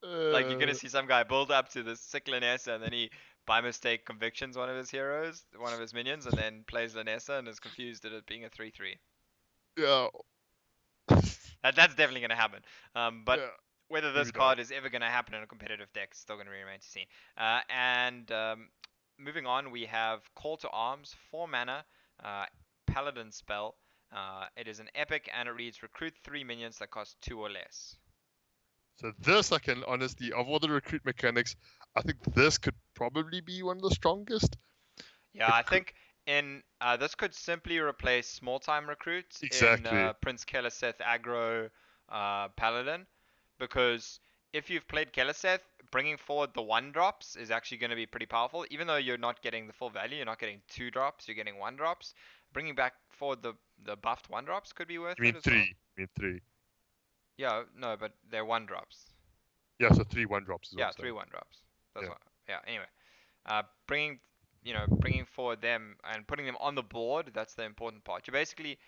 Like you're gonna Uh, see some guy build up to this sick Lanessa and then he by mistake convictions one of his heroes, one of his minions, and then plays Lanessa and is confused at it being a 3/3. yeah. That's definitely gonna happen. But Yeah. whether this Maybe not. card is ever gonna happen in a competitive deck is still gonna remain to be seen. And moving on, we have Call to Arms, 4 mana, Paladin spell. It is an epic and it reads recruit 3 minions that cost 2 or less. So this, I can honestly, of all the recruit mechanics, I think this could probably be one of the strongest. Yeah, I think in this could simply replace small time recruits in Exactly. Prince Keleseth aggro Paladin, because if you've played Keleseth, bringing forward the 1 drops is actually going to be pretty powerful. Even though you're not getting the full value, you're not getting 2 drops, you're getting 1 drops. Bringing back forward the buffed 1 drops could be worth You it mean as well. three? You mean three? Yeah, no, but they're 1 drops. Yeah, so 3 1 drops is what Yeah, I'm three saying. 1 drops. That's Yeah. what. Yeah. Anyway, bringing bringing forward them and putting them on the board. That's the important part. You basically,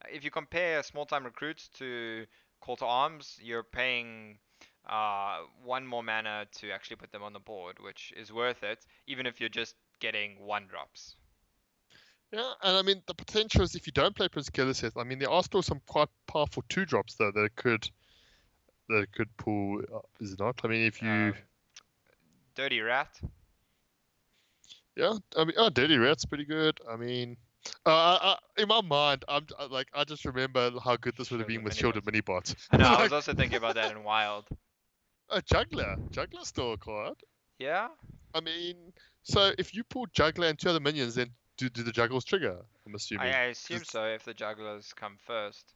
if you compare small time recruits to call to arms, you're paying 1 more mana to actually put them on the board, which is worth it, even if you're just getting 1 drops. Yeah, and I mean the potential is if you don't play Prince Keleseth, I mean there are still some quite powerful 2 drops though that could pull. Is it not? I mean if you, Dirty Rat. yeah, I mean Dirty Rat's pretty good. I mean, in my mind, I just remember how good this would have been Shielded with Minibot. shielded mini bots. I know. I was Like also thinking about that in Wild. a juggler's still a card. Yeah. I mean, so if you pull Juggler and two other minions, then do the Juggles trigger? I'm assuming. I assume 'Cause so if the jugglers come first.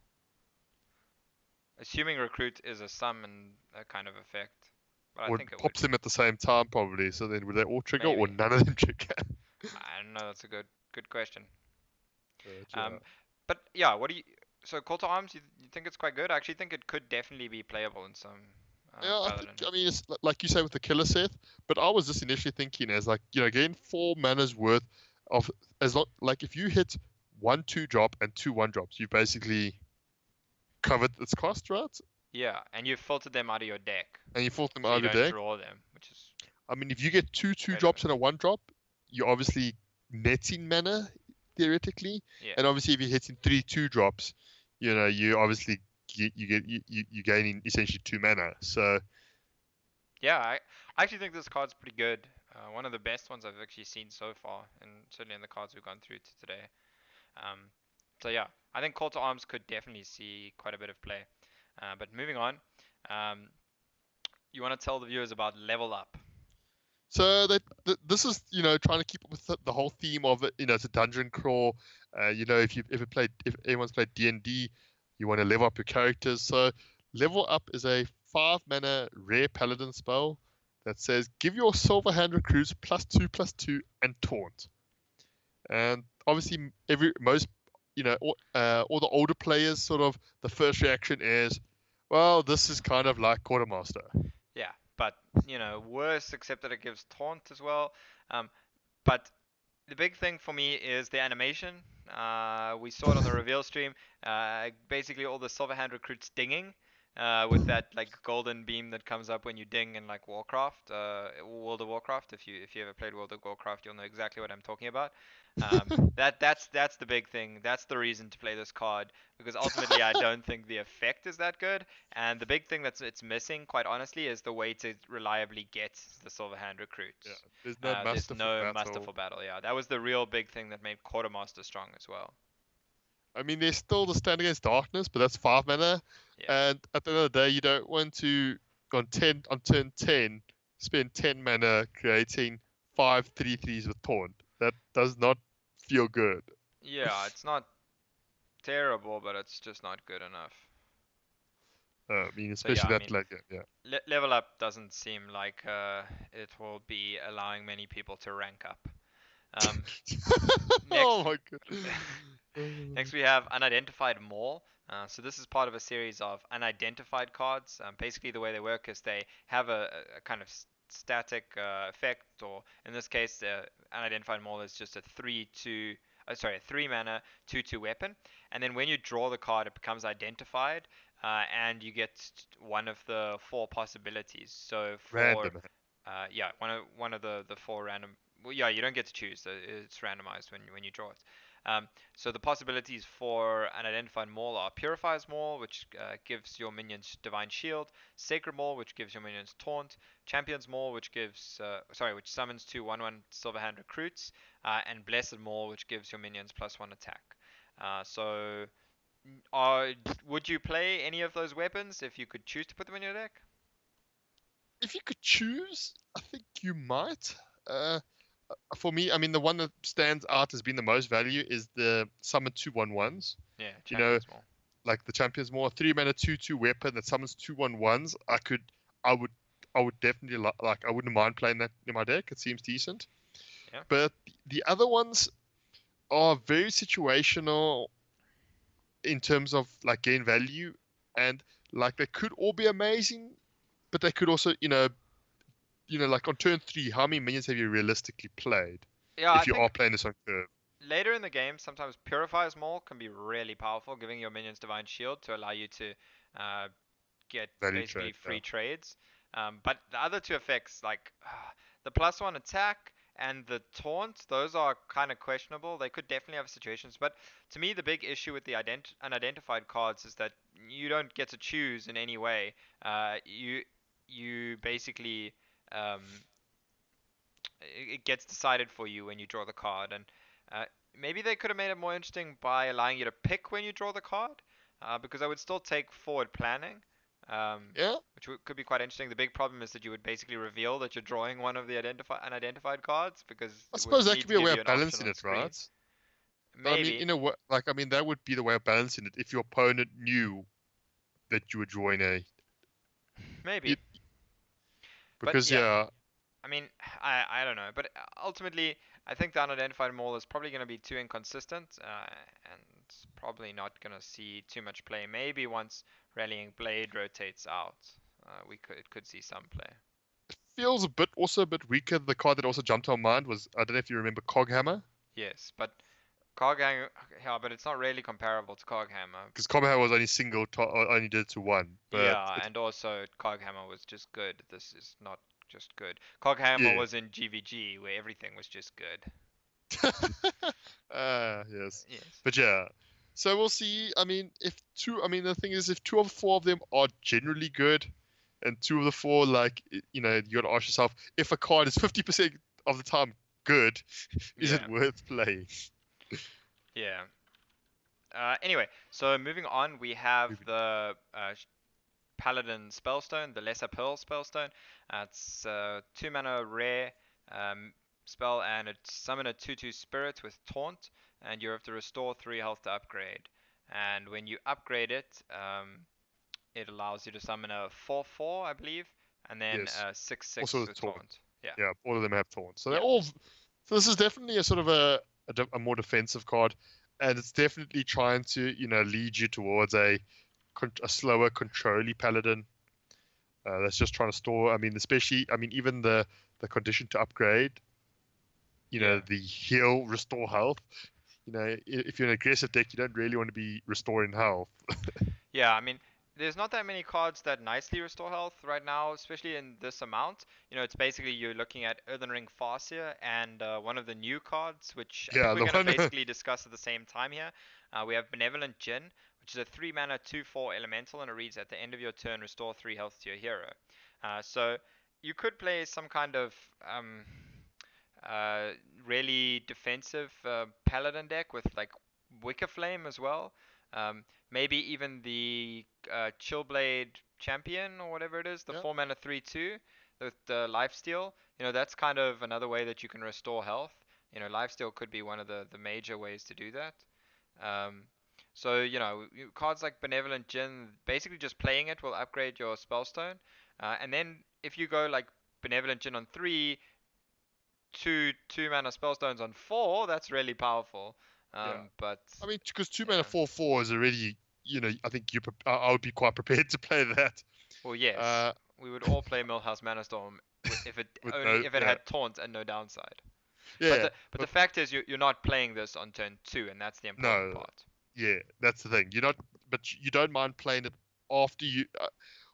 Assuming recruit is a summon kind of effect, but I or think it would pops them at the same time probably. So then would they all trigger or maybe. none of them trigger? I don't know. That's a good question. Yeah. Um, but yeah, what do you? So Call to Arms, you think it's quite good? I actually think it could definitely be playable in some Yeah, I think Paladin. I mean it's like you say with the killer Seth, but I was just initially thinking as like getting 4 mana's worth of as long like if you hit 1/2 drop and 2/1 drops, you basically covered its cost, right? Yeah, and you filtered them out of your deck, And you fought them so out you of your don't deck. draw them, which is I mean, if you get two two relevant. drops and a 1 drop, you're obviously netting mana theoretically, Yeah. and obviously if you're hitting 3 2 drops, you obviously you gaining essentially 2 mana. So Yeah, I actually think this card's pretty good. One of the best ones I've actually seen so far, and certainly in the cards we've gone through to today. Um, so yeah, I think Call to Arms could definitely see quite a bit of play. But moving on, um, you want to tell the viewers about Level Up? this is trying to keep up with the whole theme of it. It's a dungeon crawl. If anyone's played D&D, you want to level up your characters. So level up is a 5 mana rare paladin spell that says give your silver hand recruits +2/+2 and taunt. And obviously all the older players sort of the first reaction is, well, this is kind of like quartermaster. Yeah, but worse, except that it gives taunt as well. Um, but the big thing for me is the animation. We saw it on the reveal stream. Basically, all the Silverhand recruits dinging with that like golden beam that comes up when you ding in like Warcraft, World of Warcraft. If you ever played World of Warcraft, you'll know exactly what I'm talking about. That's the big thing. That's the reason to play this card because ultimately I don't think the effect is that good. And the big thing that's it's missing, quite honestly, is the way to reliably get the Silverhand Yeah, recruits. there's no There's masterful no battle. masterful battle. Yeah, that was the real big thing that made Quartermaster strong as well. I mean, there's still the stand against darkness, but that's 5 mana. Yeah, And at the end of the day, you don't want to on turn 10 spend 10 mana creating 5/3/3s with taunt. That does not feel good. yeah, it's not terrible, but it's just not good enough. I mean, So yeah, especially I that mean, like yeah. level up doesn't seem like it will be allowing many people to rank up. Um, Oh next, my god. next we have unidentified mall. So this is part of a series of unidentified cards. Basically, the way they work is they have a kind of static effect, or in this case, the unidentified mall is just a 3 mana 2/2 weapon. And then when you draw the card, it becomes identified, and you get one of the four possibilities. So for Random. yeah, one of the four random. Well, yeah, you don't get to choose. It's randomized when you draw it. So the possibilities for an identified maul are Purifier's Maul, which gives your minions Divine Shield, Sacred Maul, which gives your minions Taunt, Champion's Maul, which summons 2/1/1 Silverhand recruits, and Blessed Maul, which gives your minions +1 attack. So, uh, would you play any of those weapons if you could choose to put them in your deck? If you could choose, I think you might. Uh, for me, I mean, the one that stands out as being the most value is the summon 2/1/1s. Yeah, You know, Champion's Maul. like the champion's more 3 mana 2/2 weapon that summons 2/1/1s. I would, I would definitely like. I wouldn't mind playing that in my deck. It seems decent. Yeah. But the other ones are very situational in terms of like gain value, and like they could all be amazing, but they could also, like on turn 3, how many minions have you realistically played Yeah, I if you are think playing this on curve? later in the game, sometimes Purifier's Maul can be really powerful, giving your minions Divine Shield to allow you to uh, get Value basically trade, yeah. free trades. But the other two effects, like the +1 attack and the taunt, those are kind of questionable. They could definitely have situations, but to me, the big issue with the unidentified cards is that you don't get to choose in any way. You basically it gets decided for you when you draw the card, and uh, maybe they could have made it more interesting by allowing you to pick when you draw the card, because I would still take forward planning. Yeah, which could be quite interesting. The big problem is that you would basically reveal that you're drawing one of the unidentified cards because I it would suppose that need could to be a give way you of an option balancing on it, screen. right? But I mean, Maybe, in a way, like I mean, that would be the way of balancing it if your opponent knew that you were drawing maybe. it, But because yeah, yeah, I mean, I don't know. But ultimately, I think the unidentified mall is probably going to be too inconsistent, and probably not going to see too much play. Maybe once Rallying Blade rotates out, it could see some play. feels also a bit weaker. The card that also jumped to my mind was I don't know if you remember Coghammer, Yes, but Coghammer, yeah, but it's not really comparable to Coghammer. because Coghammer was only only did it to one, but Yeah, it's and also Coghammer was just good. This is not just good. Coghammer yeah. was in GVG where everything was just good. Yes, Yes. but yeah. So we'll see. I mean, I mean, the thing is, if two of four of them are generally good, and two of the four, like, you got to ask yourself, if a card is 50% of the time good, is it Yeah. worth playing? Yeah. Anyway, so moving on, we have Moving the Paladin Spellstone, the Lesser Pearl Spellstone. It's 2 mana rare um, spell, and it summon a 2/2 spirit with Taunt, and you have to restore 3 health to upgrade. And when you upgrade it, it allows you to summon a 4/4, I believe, and then Yes. 6/6 Also with with taunt. Taunt. Yeah, Yeah, all of them have taunt. So they're yeah, all. So this is definitely a sort of a more defensive card, and it's definitely trying to lead you towards a slower controlly paladin. That's just trying to store. I mean, especially. I mean, even the condition to upgrade. yeah. The heal, restore health. If you're an aggressive deck, you don't really want to be restoring health. Yeah, I mean, there's not that many cards that nicely restore health right now, especially in this amount. It's basically you're looking at Earthen Ring Farseer and one of the new cards, which I think Yeah, we're the going to one. basically discuss at the same time here. We have Benevolent Djinn, which is a 3 mana 2/4 elemental, and it reads at the end of your turn, restore 3 health to your hero. So you could play some kind of uh, really defensive paladin deck with like Wicker Flame as well. Maybe even the Chillblade Champion or whatever it is, the Yeah, 4 mana 3/2 with the Lifesteal. That's kind of another way that you can restore health. Lifesteal could be one of the major ways to do that. Um, so, cards like Benevolent Djinn, basically just playing it will upgrade your Spellstone. And then if you go like Benevolent Djinn on 3, two mana Spellstones on 4, that's really powerful. yeah. But, I mean, because two mana yeah. 4/4 is already. I think I would be quite prepared to play that. Well, yes, Uh, we would all play Millhouse Manastorm if it with only no, if it yeah, had taunt and no downside. But yeah, the but fact is you're not playing this on turn 2, and that's the important no, part. yeah, that's the thing. You're not, but you don't mind playing it after you.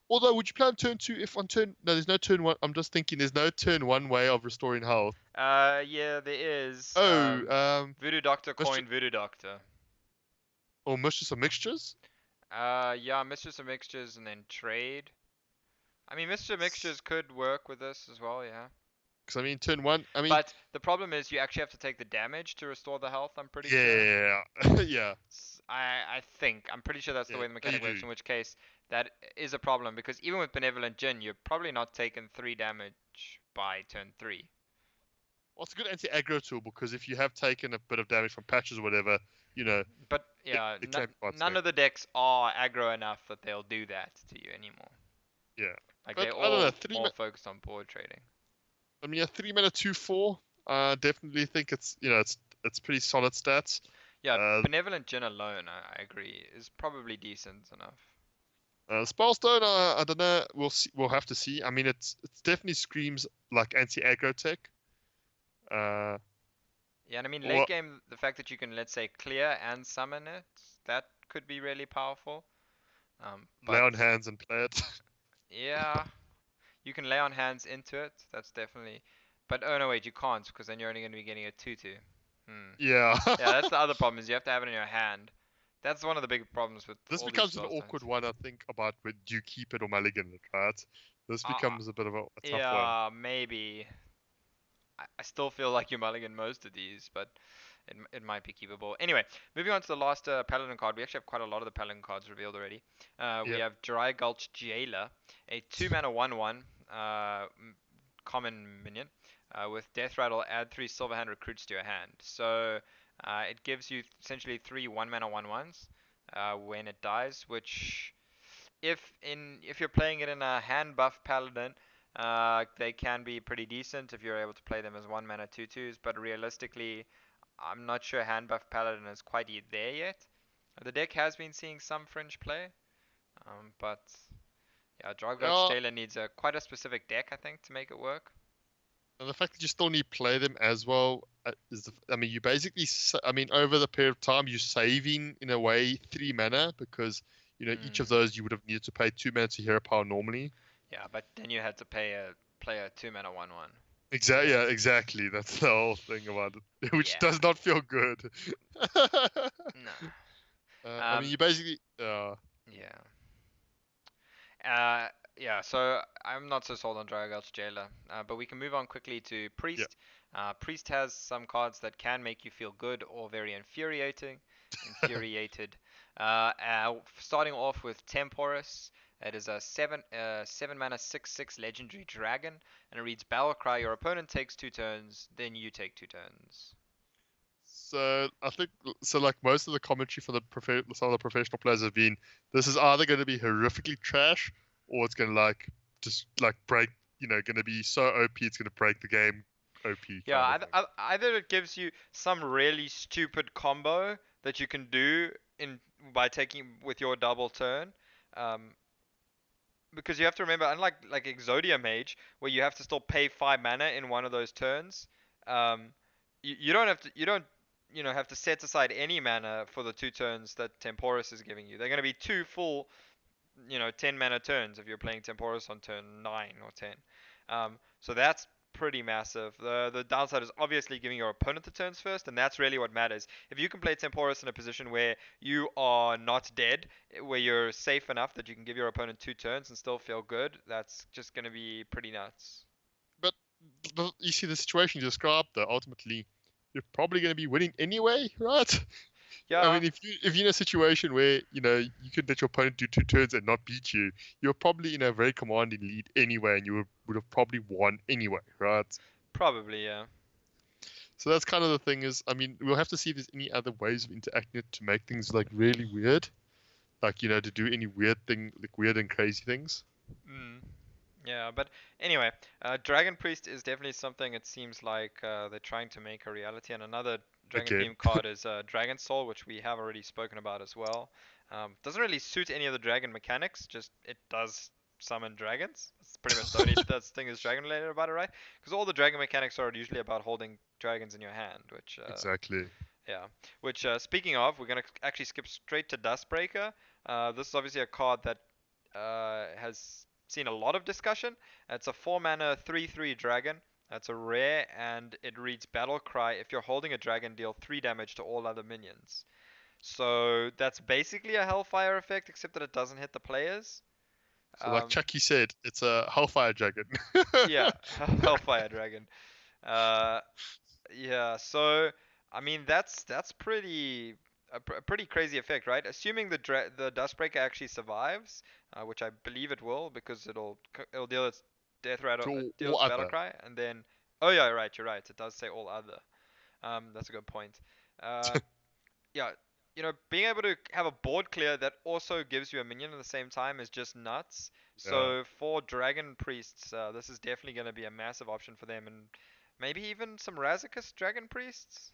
Although, would you play on turn two if on turn? No, there's no turn one. I'm just thinking there's no turn one way of restoring health. Yeah, there is. Oh, Voodoo Doctor Mistress coin Voodoo Doctor. or Mistress of Mixtures. Yeah, Mistress of Mixtures and then trade. I mean, Mistress of Mixtures could work with this as well, yeah. Because I mean, turn one. I mean, But the problem is you actually have to take the damage to restore the health, I'm pretty sure. yeah, yeah, I'm pretty sure that's the yeah. way the No, you mechanic do. works, in which case that is a problem because even with Benevolent Djinn, you're probably not taking 3 damage by turn 3. Well, it's a good anti-aggro tool because if you have taken a bit of damage from patches or whatever, you know, But it, yeah, it can be quite none sick. of the decks are aggro enough that they'll do that to you anymore. Yeah, Like but they're I don't know. all more focused on board trading. I mean, a 3 mana 2/4. I definitely think it's pretty solid stats. Yeah, Uh, Benevolent Djinn alone, I agree, is probably decent enough. Spellstone, I don't know. We'll see. We'll have to see. I mean, it's definitely screams like anti-aggro tech. Uh, Yeah, and I mean late or game, the fact that you can, let's say, clear and summon it, that could be really powerful. lay But on hands and play it. yeah, you can lay on hands into it. That's definitely. But oh no, wait, you can't because then you're only going to be getting a 2/2. Hmm. Yeah. Yeah, that's the other problem is you have to have it in your hand. That's one of the big problems with This all these becomes an spellstones. awkward one, I think, about do you keep it or mulligan it, right? This Uh, becomes a bit of a tough one. yeah, maybe. I still feel like you mulligan most of these, but it might be keepable. Anyway, moving on to the last Paladin card. We actually have quite a lot of the Paladin cards revealed already. We Yeah. have Dry Gulch Jailer, a 2 mana 1/1 common minion with Death Rattle. Add 3 Silverhand recruits to your hand. So it gives you essentially 3 1 mana 1/1s when it dies, which if you're playing it in a hand buff paladin, they can be pretty decent if you're able to play them as 1 mana 2/2s. But realistically, I'm not sure hand buff paladin is quite there yet. The deck has been seeing some fringe play, but yeah, Drogulch Yeah. Jailer needs quite a specific deck, I think, to make it work. And the fact that you still need to play them as well I mean, you basically, I mean, over the period of time, you're saving in a way 3 mana because each of those you would have needed to pay 2 mana to hero power normally. Yeah, but then you had to play a 2 mana 1/1. Exactly. Yeah, exactly. That's the whole thing about it, which Yeah. does not feel good. No. I mean, you basically. Yeah. Yeah, so I'm not so sold on Dragulch Jailer, but we can move on quickly to Priest. Priest has some cards that can make you feel good or very infuriated. Starting off with Temporus. It is a 7 mana 6/6 legendary dragon, and it reads Battle Cry. Your opponent takes 2 turns, then you take 2 turns. So I think so. Like most of the commentary for some of the professional players have been, this is either going to be horrifically trash, or it's going to just break. Going to be so OP it's going to break the game. OP. Yeah, either it gives you some really stupid combo that you can do in by taking with your double turn, um, because you have to remember, unlike like Exodia Mage, where you have to still pay 5 mana in one of those turns, um, you don't have to have to set aside any mana for the 2 turns that Temporus is giving you. They're going to be 2 full 10 mana turns if you're playing Temporus on turn 9 or 10. So that's pretty massive. The downside is obviously giving your opponent the turns first, and that's really what matters. If you can play Temporus in a position where you are not dead, where you're safe enough that you can give your opponent 2 turns and still feel good, that's just going to be pretty nuts. But you see the situation you described, though. Ultimately, you're probably going to be winning anyway, right? I Yeah, mean, if you're in a situation where you could let your opponent do 2 turns and not beat you, you're probably in a very commanding lead anyway, and you would have probably won anyway, right? probably, yeah. So that's kind of the thing is, I mean, we'll have to see if there's any other ways of interacting it to make things like really weird, like to do any weird thing, like weird and crazy things. Mm. Yeah, but anyway, Dragon Priest is definitely something it seems like they're trying to make a reality. And another Dragon Again, theme card is Dragon Soul, which we have already spoken about as well. Doesn't really suit any of the dragon mechanics, just it does summon dragons. That's pretty much the only thing is dragon related about it, right? Because all the dragon mechanics are usually about holding dragons in your hand, which exactly. yeah. Which speaking of, we're gonna actually skip straight to Dustbreaker. This is obviously a card that has seen a lot of discussion. It's a 4 mana 3/3 dragon. That's a rare, and it reads Battle Cry. If you're holding a dragon, deal 3 damage to all other minions. So that's basically a Hellfire effect, except that it doesn't hit the players. So like Chucky said, it's a Hellfire Dragon. Yeah, Hellfire dragon. Uh, yeah. So I mean, that's pretty a pretty crazy effect, right? Assuming the Dustbreaker actually survives, which I believe it will, because it'll deal its death rattle, deal Or its battle other. cry, and then oh yeah, right, you're right. It does say all other. That's a good point. Uh, yeah, being able to have a board clear that also gives you a minion at the same time is just nuts. Yeah. So for Dragon Priests, this is definitely going to be a massive option for them, and maybe even some Razakis Dragon Priests.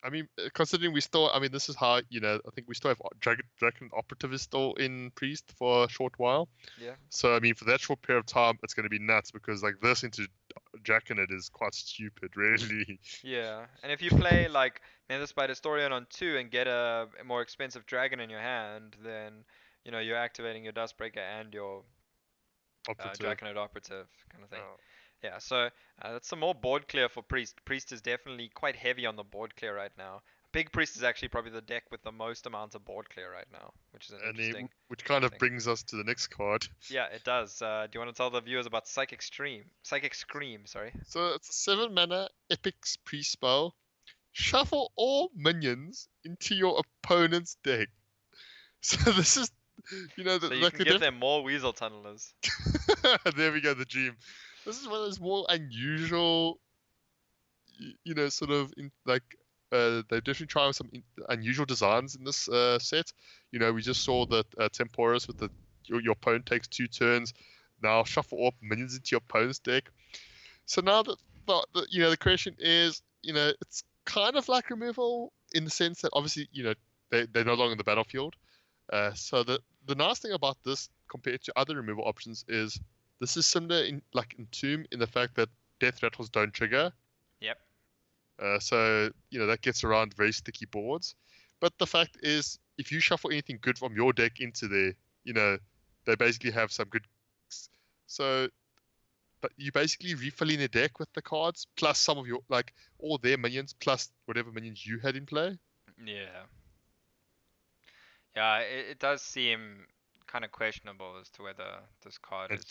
I mean, considering I mean, this is how, I think we still have Dragon Operative is still in Priest for a short while. Yeah. So, I mean, for that short period of time, it's going to be nuts because, like, this into Jack in it is quite stupid, really. Yeah, and if you play like Nether Spider Historian on 2 and get a more expensive dragon in your hand, then you're activating your Dustbreaker and your Operative. Draconite Operative kind of thing. Oh. Yeah, so that's some more board clear for Priest. Priest is definitely quite heavy on the board clear right now. Big Priest is actually probably the deck with the most amounts of board clear right now, which is an interesting Which kind of thing. brings us to the next card. Yeah, it does. Do you want to tell the viewers about Psychic Scream? Psychic Scream, sorry. So it's a 7 mana epic priest spell. shuffle all minions into your opponent's deck. So this is, So you like can the give them more Weasel Tunnelers. there we go, the dream. This is one of those more unusual, sort of they're definitely trying some unusual designs in this set. We just saw that Temporis with your opponent takes 2 turns. Now shuffle all minions into your opponent's deck. So now the question is, it's kind of like removal in the sense that obviously, they're no longer in the battlefield. So the nice thing about this compared to other removal options is this is similar in Tomb in the fact that death rattles don't trigger. Yep. So that gets around very sticky boards. But the fact is, if you shuffle anything good from your deck into there, they basically have some good. So, but you basically refilling the deck with the cards plus some of your all their minions plus whatever minions you had in play. Yeah. Yeah, it does seem kind of questionable as to whether this card And,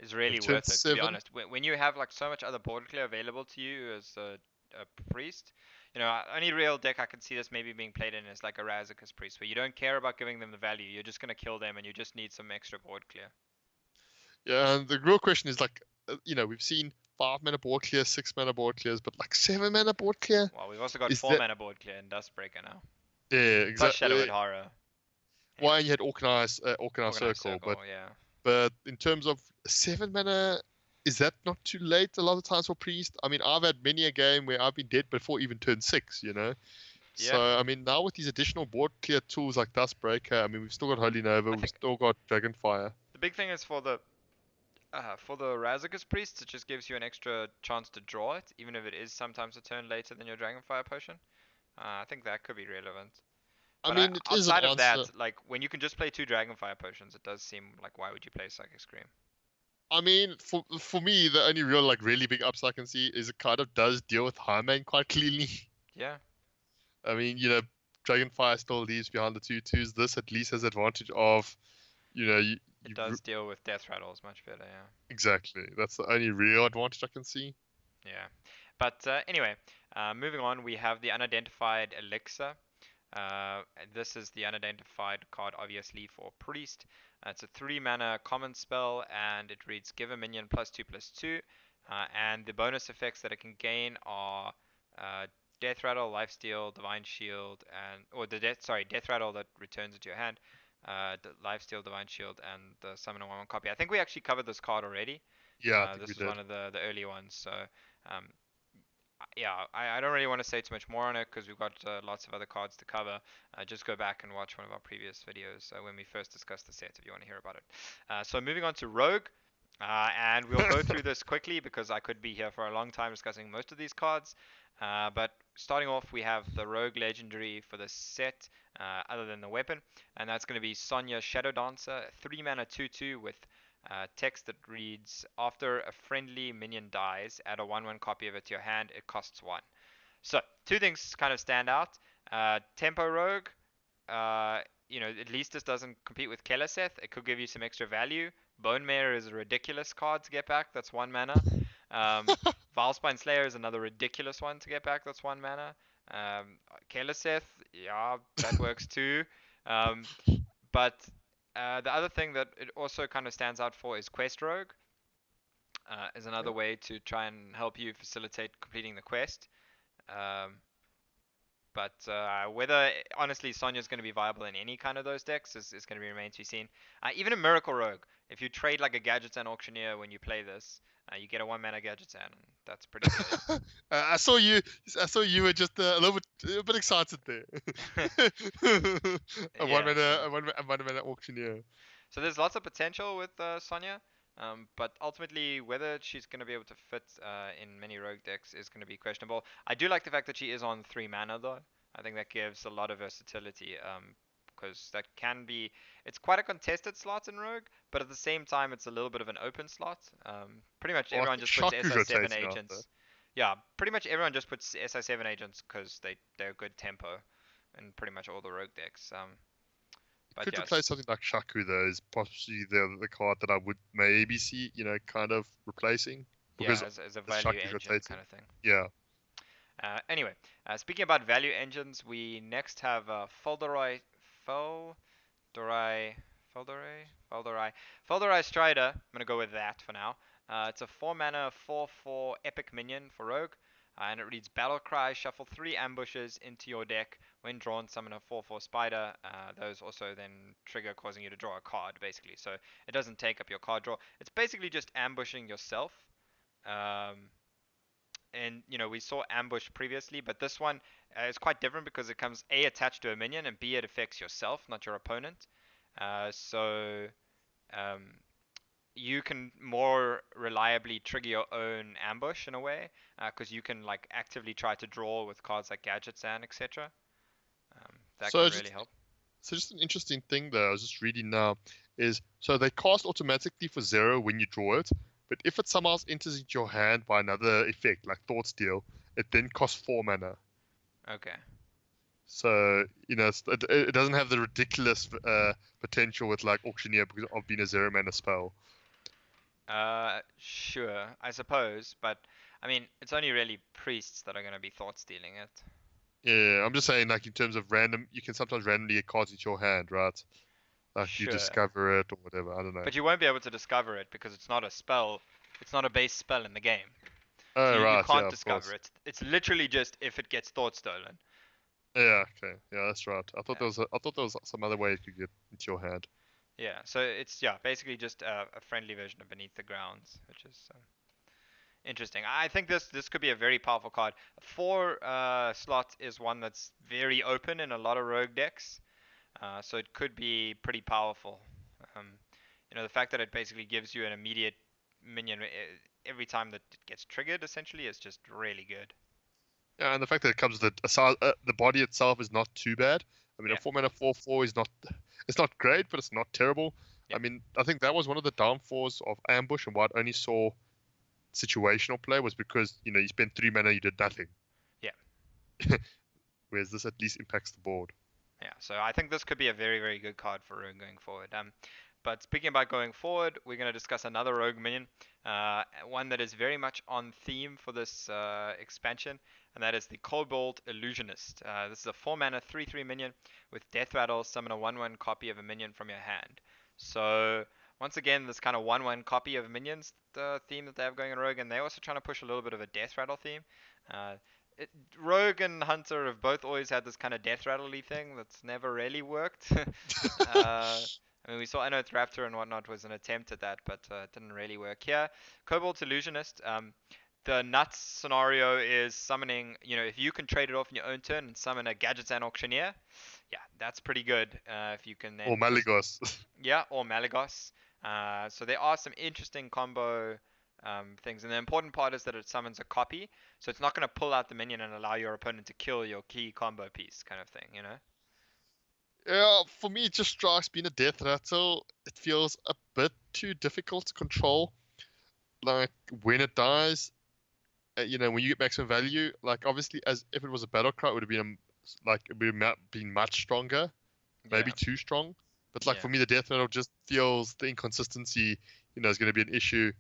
is really turn worth it, to be 7. honest. When you have like so much other board clear available to you as a priest, only real deck I can see this maybe being played in is like a Razakis priest, where you don't care about giving them the value. You're just gonna kill them, and you just need some extra board clear. Yeah, and the real question is we've seen 5 mana board clear, 6 mana board clears, but 7 mana board clear. Well, we've also got Is 4 mana board clear and Dustbreaker now. Yeah, Plus Shadowed exactly. Horror. Why you had Organized Organized Circle, but yeah. in terms of 7 mana, is that not too late? A lot of times for priest. I mean, I've had many a game where I've been dead before even turn 6. Yeah. So I mean, now with these additional board clear tools like Dustbreaker, I mean, we've still got Holy Nova, we've still got Dragonfire. The big thing is for the Razakis Priest, it just gives you an extra chance to draw it, even if it is sometimes a turn later than your Dragonfire potion. I think that could be relevant. I But mean, it is an outside of answer. that, like when you can just play 2 Dragonfire potions, it does seem like why would you play Psychic Scream? I mean, for me, the only real really big upside I can see is it kind of does deal with Highmane quite cleanly. Yeah. I mean, Dragonfire still leaves behind the 2/2s. This at least has advantage of, it does deal with Death Rattles much better, yeah. Exactly. That's the only real advantage I can see. Yeah. But anyway, moving on, we have the Unidentified Elixir. This is the unidentified card, obviously, for Priest. It's a 3 mana common spell, and it reads give a minion +2/+2. And the bonus effects that it can gain are Death Rattle, Lifesteal, Divine Shield, Death Rattle that returns it to your hand, Lifesteal, Divine Shield, and the Summon a 1/1 copy. I think we actually covered this card already. Yeah, I think This we was did. one of the early ones, so um, yeah, I don't really want to say too much more on it because we've got lots of other cards to cover. Just go back and watch one of our previous videos when we first discussed the set if you want to hear about it. So moving on to Rogue, and we'll go through this quickly because I could be here for a long time discussing most of these cards. But starting off, we have the Rogue Legendary for the set, other than the weapon, and that's going to be Sonya Shadow Dancer, 3 mana 2/2 with text that reads, after a friendly minion dies, add a 1/1 copy of it to your hand, it costs 1. So, two things kind of stand out. Tempo Rogue, at least this doesn't compete with Keleseth. It could give you some extra value. Bone Mare is a ridiculous card to get back, that's 1 mana. Vilespine Slayer is another ridiculous one to get back, that's 1 mana. Keleseth, yeah, that works too. But the other thing that it also kind of stands out for is Quest Rogue. Is another way to try and help you facilitate completing the quest. But whether, honestly, Sonya's going to be viable in any kind of those decks is going to remain to be seen. Even a Miracle Rogue, if you trade like a Gadgetzan Auctioneer when you play this, you get a 1 mana Gadgetzan. And that's pretty good. I saw you were just a bit excited there. a Yeah, 1 mana auctioneer. So there's lots of potential with Sonya. But ultimately, whether she's going to be able to fit in many rogue decks is going to be questionable. I do like the fact that she is on 3 mana though. I think that gives a lot of versatility because that can be, it's quite a contested slot in rogue, but at the same time it's a little bit of an open slot. Pretty much everyone just puts SI7 agents. Yeah, pretty much everyone just puts SI7 agents because they're good tempo in pretty much all the rogue decks. But Could yes. replace something like Shaku though, is possibly the card that I would maybe see, kind of replacing. Because as a value agent kind of thing. Yeah. Anyway, speaking about value engines, we next have Felderai, Felderai, Felderai, Felderai Strider. I'm gonna go with that for now. It's a 4 mana 4/4 epic minion for Rogue, and it reads Battle Cry. Shuffle 3 ambushes into your deck. When drawn, summon a 4/4 spider. Those also then trigger, causing you to draw a card, basically. So it doesn't take up your card draw. It's basically just ambushing yourself. Um, and we saw ambush previously, but this one is quite different because it comes A attached to a minion and B it affects yourself, not your opponent. So um, you can more reliably trigger your own ambush in a way because you can like actively try to draw with cards like gadgets and etc. That So can really just help. so just an interesting thing though, I was just reading now, is so they cast automatically for 0 when you draw it, but if it somehow enters into your hand by another effect like Thought Steal, it then costs 4 mana. Okay. So it doesn't have the ridiculous potential with like Auctioneer because of being a 0 mana spell. Sure, I suppose, but I mean, it's only really priests that are going to be thought stealing it. Yeah, I'm just saying like in terms of random, you can sometimes randomly get cards into your hand, right? Like you Sure. discover it or whatever. I don't know. But you won't be able to discover it because it's not a spell. It's not a base spell in the game. So Oh you right, can't yeah, of discover course. it. It's literally just if it gets thought stolen. Yeah, okay, yeah, that's right. Yeah. I thought there was some other way it could get into your hand. Yeah. So it's yeah, basically just a friendly version of Beneath the Grounds, which is interesting. I think this could be a very powerful card. 4 slot is one that's very open in a lot of rogue decks. So it could be pretty powerful. Um, the fact that it basically gives you an immediate minion every time that it gets triggered essentially is just really good. Yeah, and the fact that it comes with the body itself is not too bad. I mean, a Yeah. 4 mana 4/4 is not it's not great, but it's not terrible. Yeah. I mean, I think that was one of the downfalls of Ambush and why it only saw situational play was because you spent 3 mana, you did nothing. Yeah. Whereas this at least impacts the board. Yeah. So I think this could be a very, very good card for Rogue going forward. But speaking about going forward, we're going to discuss another Rogue minion, one that is very much on theme for this expansion, and that is the Kobold Illusionist. This is a 4 mana 3/3 minion with Death Rattle. Summon a 1/1 copy of a minion from your hand. So once again, this kind of 1/1 copy of minions theme that they have going in Rogue, and they're also trying to push a little bit of a Death Rattle theme. Uh, it, Rogue and Hunter have both always had this kind of Death Rattle thing that's never really worked. I mean, we saw Unearthed Raptor and whatnot was an attempt at that, but it didn't really work here. Kobold's Illusionist. The nuts scenario is summoning, if you can trade it off in your own turn and summon a Gadgets and Auctioneer, yeah, that's pretty good. If you can Or then just, Malygos. yeah, or Malagos. So there are some interesting combo things, and the important part is that it summons a copy, so it's not going to pull out the minion and allow your opponent to kill your key combo piece, kind of thing. Yeah, for me, it just strikes being a death rattle. It feels a bit too difficult to control. Like when it dies, when you get maximum value, like obviously, as if it was a battle cry, it would have been it would have been much stronger, maybe Yeah, too strong. But like yeah. for me, the death rattle just feels the inconsistency. Is going to be an issue.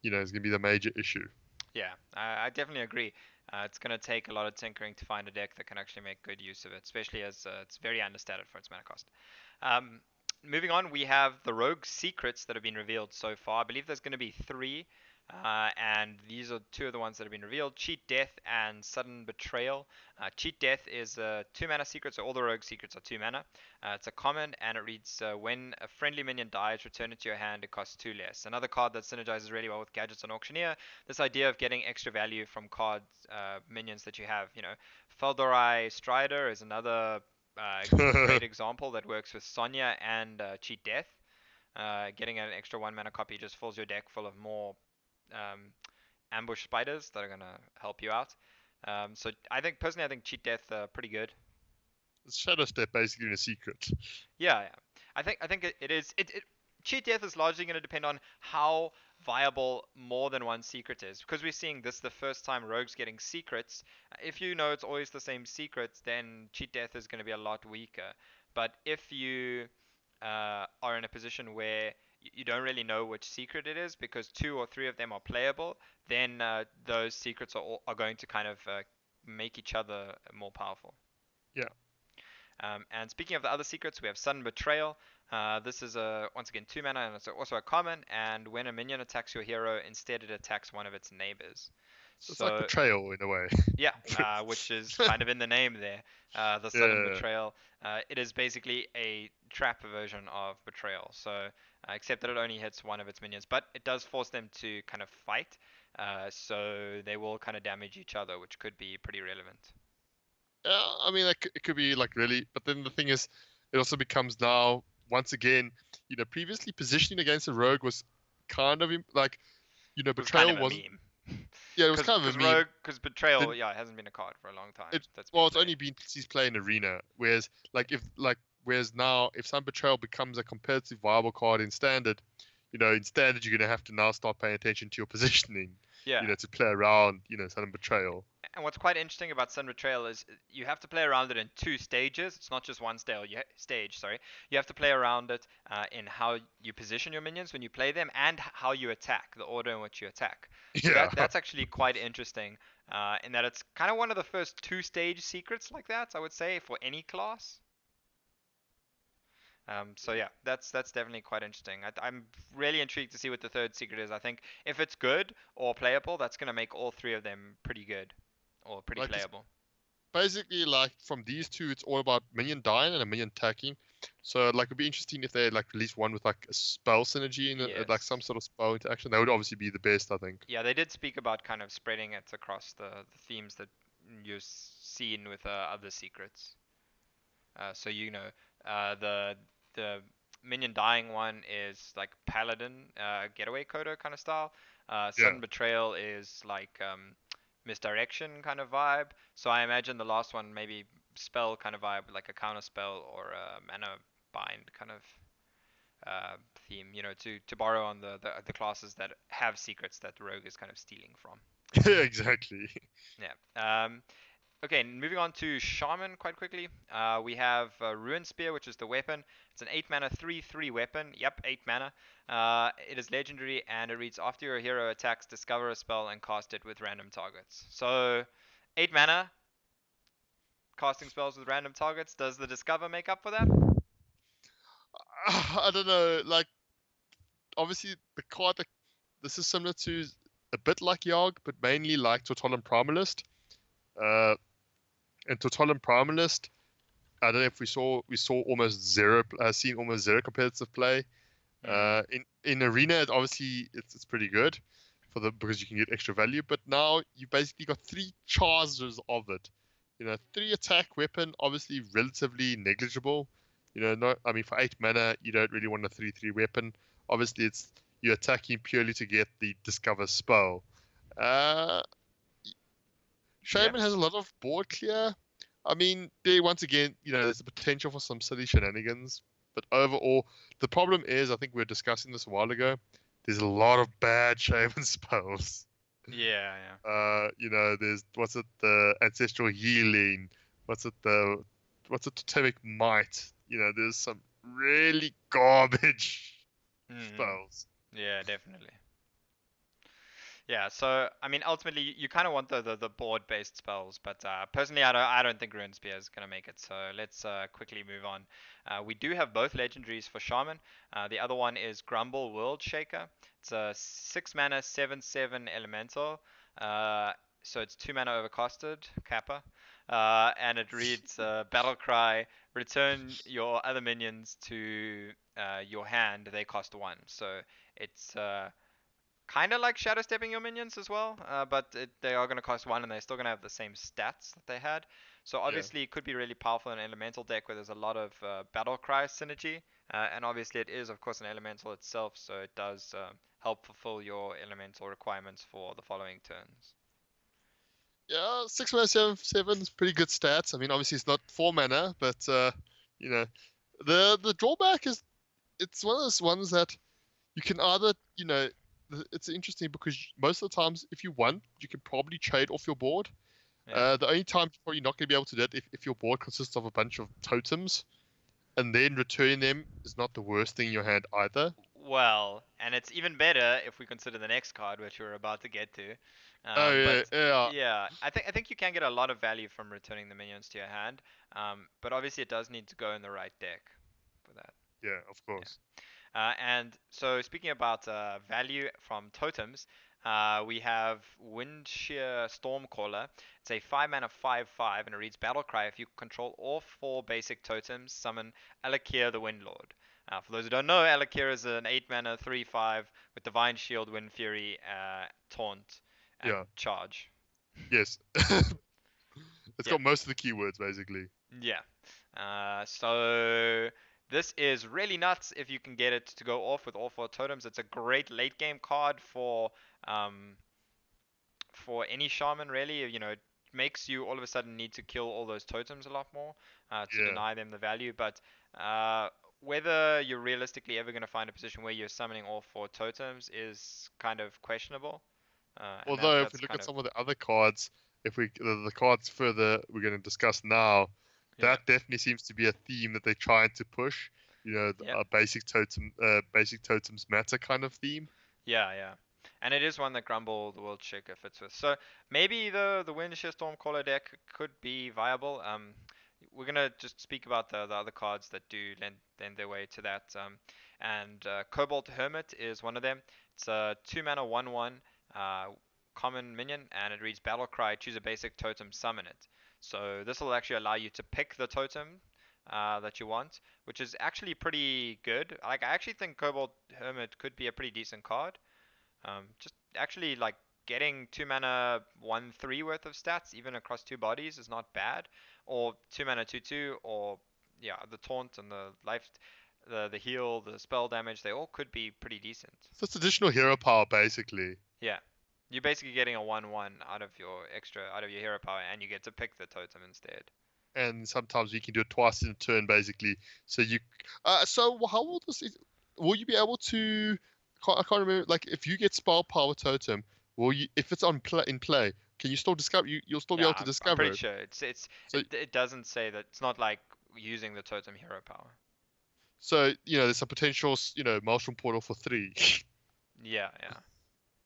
Is going to be the major issue. Yeah, I definitely agree. It's going to take a lot of tinkering to find a deck that can actually make good use of it, especially as it's very understated for its mana cost. Um, Moving on, we have the rogue secrets that have been revealed so far. I believe there's going to be three, and these are two of the ones that have been revealed: Cheat Death and Sudden Betrayal. Cheat Death is a 2 mana secret, so all the rogue secrets are 2 mana. It's a common, and it reads, when a friendly minion dies, return it to your hand, it costs 2 less. Another card that synergizes really well with Gadgets and Auctioneer. This idea of getting extra value from cards, minions that you have. Feldorai Strider is another great example that works with Sonya and Cheat Death. Getting an extra 1 mana copy just fills your deck full of more um, ambush spiders that are going to help you out. So I think Cheat Death pretty good. It's Shadow Step basically in a secret. Yeah, yeah. I think it is. Cheat Death is largely going to depend on how viable more than one secret is, because we're seeing this the first time Rogue's getting secrets. If you know it's always the same secrets, then Cheat Death is going to be a lot weaker. But if you are in a position where you don't really know which secret it is because 2 or 3 of them are playable. Then those secrets are going to kind of make each other more powerful. Yeah. And speaking of the other secrets, we have Sudden Betrayal. This is once again 2 mana, and it's also a common. And when a minion attacks your hero, instead it attacks one of its neighbors. So it's like So betrayal in a way. yeah, which is kind of in the name there. The Sudden Yeah. Betrayal. It is basically a trap version of Betrayal. So except that it only hits one of its minions, but it does force them to kind of fight. So they will kind of damage each other, which could be pretty relevant. Yeah, I mean, it could be like really, but then the thing is, it also becomes now once again, previously positioning against a rogue was kind of like, It was kind betrayal of a wasn't. meme. Yeah, it was kind of a meme. Because Betrayal, Then yeah, it hasn't been a card for a long time. That's been well, it's played. only been he's playing arena. Whereas now if some betrayal becomes a competitive viable card in standard, in standard you're gonna have to now start paying attention to your positioning. Yeah. To play around, sudden betrayal. And what's quite interesting about Sun Betrayal is you have to play around it in 2 stages. It's not just one stage. Sorry, you have to play around it in how you position your minions when you play them and how you attack, the order in which you attack. So Yeah. that's actually quite interesting. In that it's kind of one of the first 2-stage secrets like that, I would say, for any class. So yeah, that's definitely quite interesting. I'm really intrigued to see what the third secret is. I think if it's good or playable, that's gonna make all 3 of them pretty good or pretty Like playable. basically, like from these two, it's all about minion dying and a minion attacking. So like it'd be interesting if they like release one with like a spell synergy and like some Yes. sort of spell interaction. That would obviously be the best, I think. Yeah, they did speak about kind of spreading it across the themes that you've seen with other secrets. So the minion dying one is like paladin getaway coder kind of style. Yeah. Sudden betrayal is like misdirection kind of vibe. So I imagine the last one maybe spell kind of vibe, like a counter spell or a mana bind kind of theme. To borrow on the classes that have secrets that the rogue is kind of stealing from. Exactly. Yeah. Okay, moving on to Shaman quite quickly. We have Ruin Spear, which is the weapon. It's an 8 mana 3/3 weapon. Yep, 8 mana. It is legendary and it reads after your hero attacks, discover a spell and cast it with random targets. So, 8 mana, casting spells with random targets. Does the discover make up for that? I don't know. Like obviously the card that this is similar to a bit like Yarg, but mainly like Tortollan Primalist. And Tortollan Primalist, I don't know if we saw almost zero, seen almost zero competitive play. In arena, it's pretty good because you can get extra value. But now you basically got 3 charges of it. 3 attack weapon, obviously relatively negligible. For 8 mana, you don't really want a 3/3 weapon. Obviously, you're attacking purely to get the discover spell. Shaman has a lot of board clear. I mean, once again, there's the potential for some silly shenanigans. But overall, the problem is, I think we were discussing this a while ago, there's a lot of bad Shaman spells. Yeah, yeah. There's, the Ancestral Healing? The Totemic Might? There's some really garbage spells. Yeah, definitely. Yeah, so I mean, ultimately, you kind of want the board-based spells, but personally, I don't think Ruin Spear is gonna make it. So let's quickly move on. We do have both legendaries for Shaman. The other one is Grumble World Shaker. It's a 6 mana 7/7 elemental. So it's 2 mana overcosted, Kappa. And it reads Battle Cry. Return your other minions to your hand. They cost 1. So it's kind of like shadow stepping your minions as well, but they are going to cost 1 and they're still going to have the same stats that they had. So Yeah. obviously it could be really powerful in an elemental deck where there's a lot of battle cry synergy, and obviously it is of course an elemental itself, so it does help fulfill your elemental requirements for the following turns. Yeah, 6 mana 7/7 is pretty good stats. I mean, obviously it's not 4 mana, but the drawback is it's one of those ones that you can either it's interesting because most of the times if you want you can probably trade off your board. Yeah. The only time you're probably not going to be able to do that if your board consists of a bunch of totems, and then returning them is not the worst thing in your hand either. Well, and it's even better if we consider the next card, which we're about to get to. Oh yeah, But yeah, yeah, I think you can get a lot of value from returning the minions to your hand. But obviously it does need to go in the right deck for that. yeah. Of Yeah. course. And so speaking about value from totems, we have Windshear Stormcaller. It's a 5 mana 5/5 and it reads Battlecry. If you control all 4 basic totems, summon Alakir the Windlord. For those who don't know, Alakir is an 8 mana 3/5 with Divine Shield, Wind Fury, Taunt, and Yeah. Charge. Yes. It's Yeah. got most of the keywords basically. Yeah. So this is really nuts if you can get it to go off with all 4 totems. It's a great late game card um, for any shaman really. It makes you all of a sudden need to kill all those totems a lot more to Yeah. deny them the value. But uh, whether you're realistically ever going to find a position where you're summoning all 4 totems is kind of questionable. And Although if we that's look kind at of some of the other cards, if we the cards further we're going to discuss now, yeah. that definitely seems to be a theme that they're trying to push. Yep. Basic totems matter kind of theme. Yeah, yeah. And it is one that Grumble, the World Shaker, fits with. So maybe the Windshear Stormcaller deck could be viable. We're gonna just speak about the other cards that do lend their way to that. And Cobalt Hermit is one of them. It's a 2 mana 1/1 uh, common minion, and it reads Battle Cry. Choose a basic totem, summon it. So this will actually allow you to pick the totem that you want, which is actually pretty good. Like I actually think Cobalt Hermit could be a pretty decent card. Just actually like getting 2 mana 1/3 worth of stats even across 2 bodies is not bad. Or 2 mana 2/2, or yeah, the taunt and the life, the heal, the spell damage, they all could be pretty decent. So it's additional hero power basically. Yeah. You're basically getting a 1/1 out of your hero power, and you get to pick the totem instead. And sometimes you can do it twice in a turn basically. So how will will you be able to I can't remember, like if you get spell power totem, will you, if it's in play, can you still discover you'll still be Yeah, able to I'm discover pretty it? sure So it doesn't say that. It's not like using the totem hero power. there's a potential Maelstrom portal for 3. Yeah, yeah,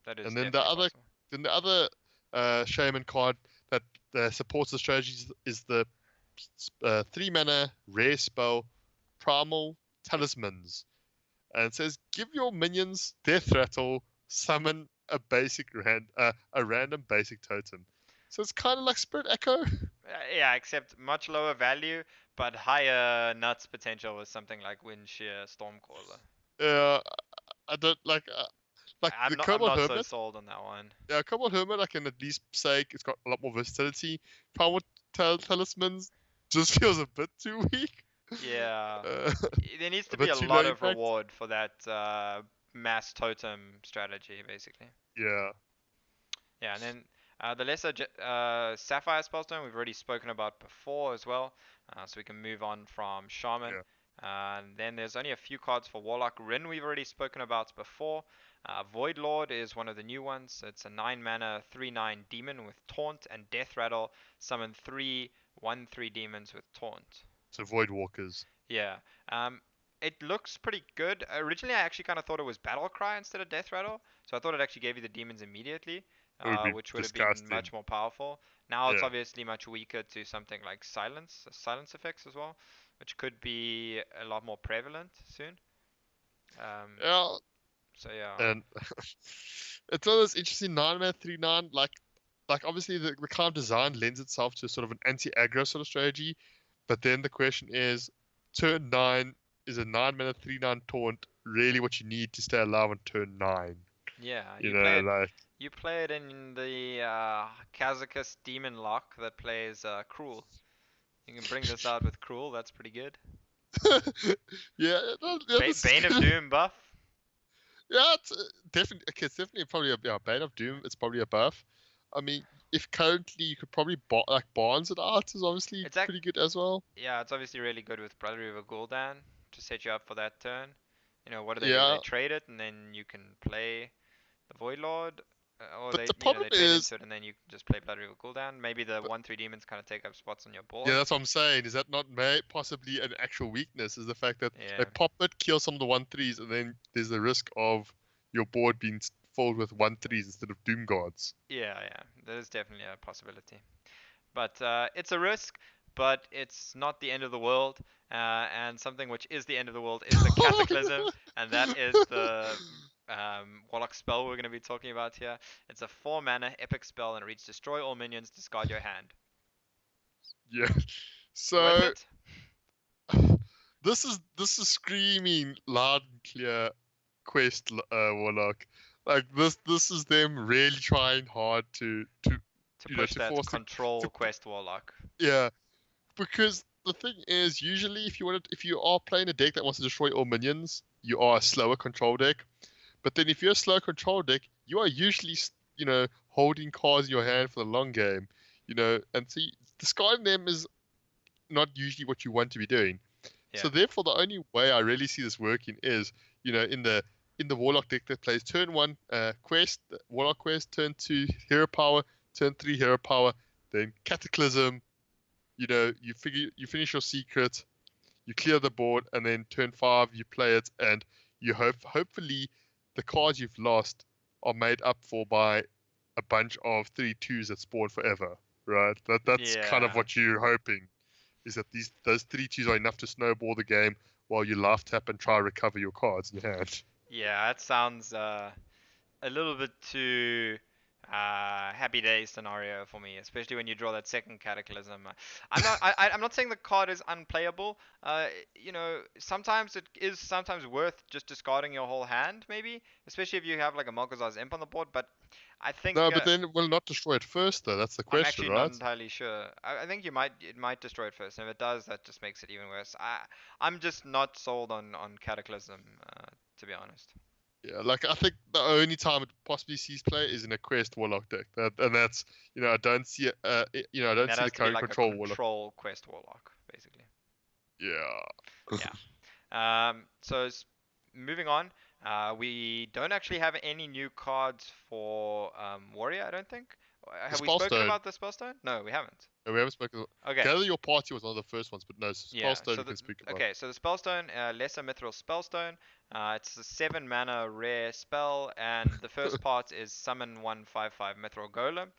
that is And then definitely possible. the other shaman card that supports the strategies is the 3 mana rare spell Primal Talismans. And it says give your minions death rattle, summon a random basic totem. So it's kind of like Spirit Echo. Yeah, except much lower value, but higher nuts potential with something like Windshear Stormcaller. uh, I don't like the I'm Kobold not so Hermit. sold on that one. Yeah, Kobold Hermit I can at least say it's got a lot more versatility. Primal Talismans just feels a bit too weak. Yeah, Uh, there needs to a be bit a too low lot of impact. reward for that mass totem strategy, basically. Yeah, Yeah, and then the lesser Sapphire Spellstone we've already spoken about before as well, so we can move on from Shaman. yeah. And then there's only a few cards for Warlock. Rin we've already spoken about before. Void Lord is one of the new ones. It's a 9 mana 3/9 demon with Taunt and Death Rattle. Summon 3 1/3 demons with Taunt. So Void Walkers. Yeah. Um, it looks pretty good. Originally, I actually kind of thought it was Battle Cry instead of Death Rattle, so I thought it actually gave you the demons immediately, It would be which would have been disgusting. much more powerful. Now it's Yeah. obviously much weaker to something like silence effects as well, which could be a lot more prevalent soon. Um, Yeah, so yeah, and it's one of those interesting 9 mana 3/9. Like obviously the kind of design lends itself to sort of an anti-aggro sort of strategy, but then the question is, turn 9 is a 9 mana 3/9 taunt really what you need to stay alive on turn 9? yeah, Like you play it in the Kazakus Demon Lock that plays Cruel. You can bring this out with Cruel. That's pretty good. yeah, this is Bane of good. Doom buff. Yeah, it's definitely okay. It's definitely probably a Bane of Doom. It's probably a buff. I mean, if currently you could probably like Barnes it out is obviously It's ac pretty good as well. Yeah, it's obviously really good with Brotherhood of Gul'dan to set you up for that turn. What do? They Yeah, trade it, and then you can play the Void Lord. Or But they the you know problem they trade is, into it and then you just play Blood River cooldown. Maybe the but 1/3 demons kind of take up spots on your yeah, board. that's what I'm saying. Is that not possibly an actual weakness? Is the fact that they Yeah, pop it, kill some of the 1/3s, and then there's the risk of your board being filled with 1/3s instead of Doom Guards. yeah. That is definitely a possibility. But it's a risk, but it's not the end of the world. And something which is the end of the world is the Cataclysm, and that is the Warlock spell we're going to be talking about here. It's a 4 mana epic spell, and it reads destroy all minions, discard your hand. Yeah. Worth So it? this is screaming loud and clear quest Warlock. Like this is them really trying hard to To you know push to that force control to quest Warlock. yeah, because the thing is, usually if you are playing a deck that wants to destroy all minions, you are a slower control deck. But then if you're a slow control deck, you are usually holding cards in your hand for the long game, and see discarding them is not usually what you want to be doing. Yeah. So therefore, the only way I really see this working is, in the Warlock deck that plays turn 1 quest, Warlock quest, turn 2 hero power, turn 3 hero power, then Cataclysm. You finish your secret, you clear the board, and then turn 5 you play it, and you hopefully the cards you've lost are made up for by a bunch of 3/2s that spawn forever, right? That's kind of Yeah. what you're hoping, is that those 3/2s are enough to snowball the game while you laugh tap and try to recover your cards in your hand. Yeah, that sounds a little bit too happy day scenario for me, especially when you draw that second Cataclysm. I'm not saying the card is unplayable. Sometimes it is sometimes worth just discarding your whole hand, maybe, especially if you have like a Malkazar's Imp on the board. But I think No, but then it will not destroy it first, though. That's the I'm question, actually not right? entirely sure. I think it might destroy it first, and if it does, that just makes it even worse. I'm just not sold on Cataclysm, to be honest. Yeah, like I think the only time it possibly sees play is in a quest warlock deck. And that's I don't see it. I And don't that see the has to be current like a control warlock. control quest warlock, basically. Yeah. Yeah. Moving on, we don't actually have any new cards for Warrior, I don't think. The Have we spoken Spellstone. about the Spellstone? No, we haven't. No, we haven't spoken. Okay. Gather Your Party was one of the first ones, but no, Yeah. Spellstone we can speak about. Okay, so the Spellstone, Lesser Mithril Spellstone. It's a 7 mana rare spell, and the first part is summon 1/5/5 Mithril Golem.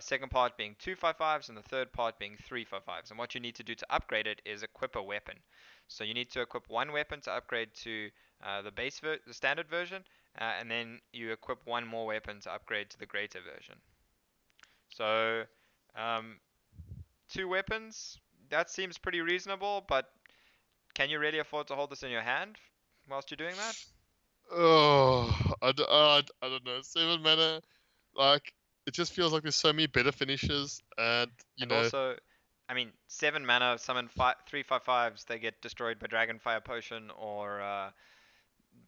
Second part being 2/5/5s, and the third part being 3/5/5s. And what you need to do to upgrade it is equip a weapon. So you need to equip one weapon to upgrade to the standard version, and then you equip one more weapon to upgrade to the greater version. So um, 2 weapons, that seems pretty reasonable, but can you really afford to hold this in your hand whilst you're doing that? Oh, I don't know. 7 mana, like it just feels like there's so many better finishes, and And also, I mean, 7 mana, summon 3/5/5s, they get destroyed by Dragonfire Potion or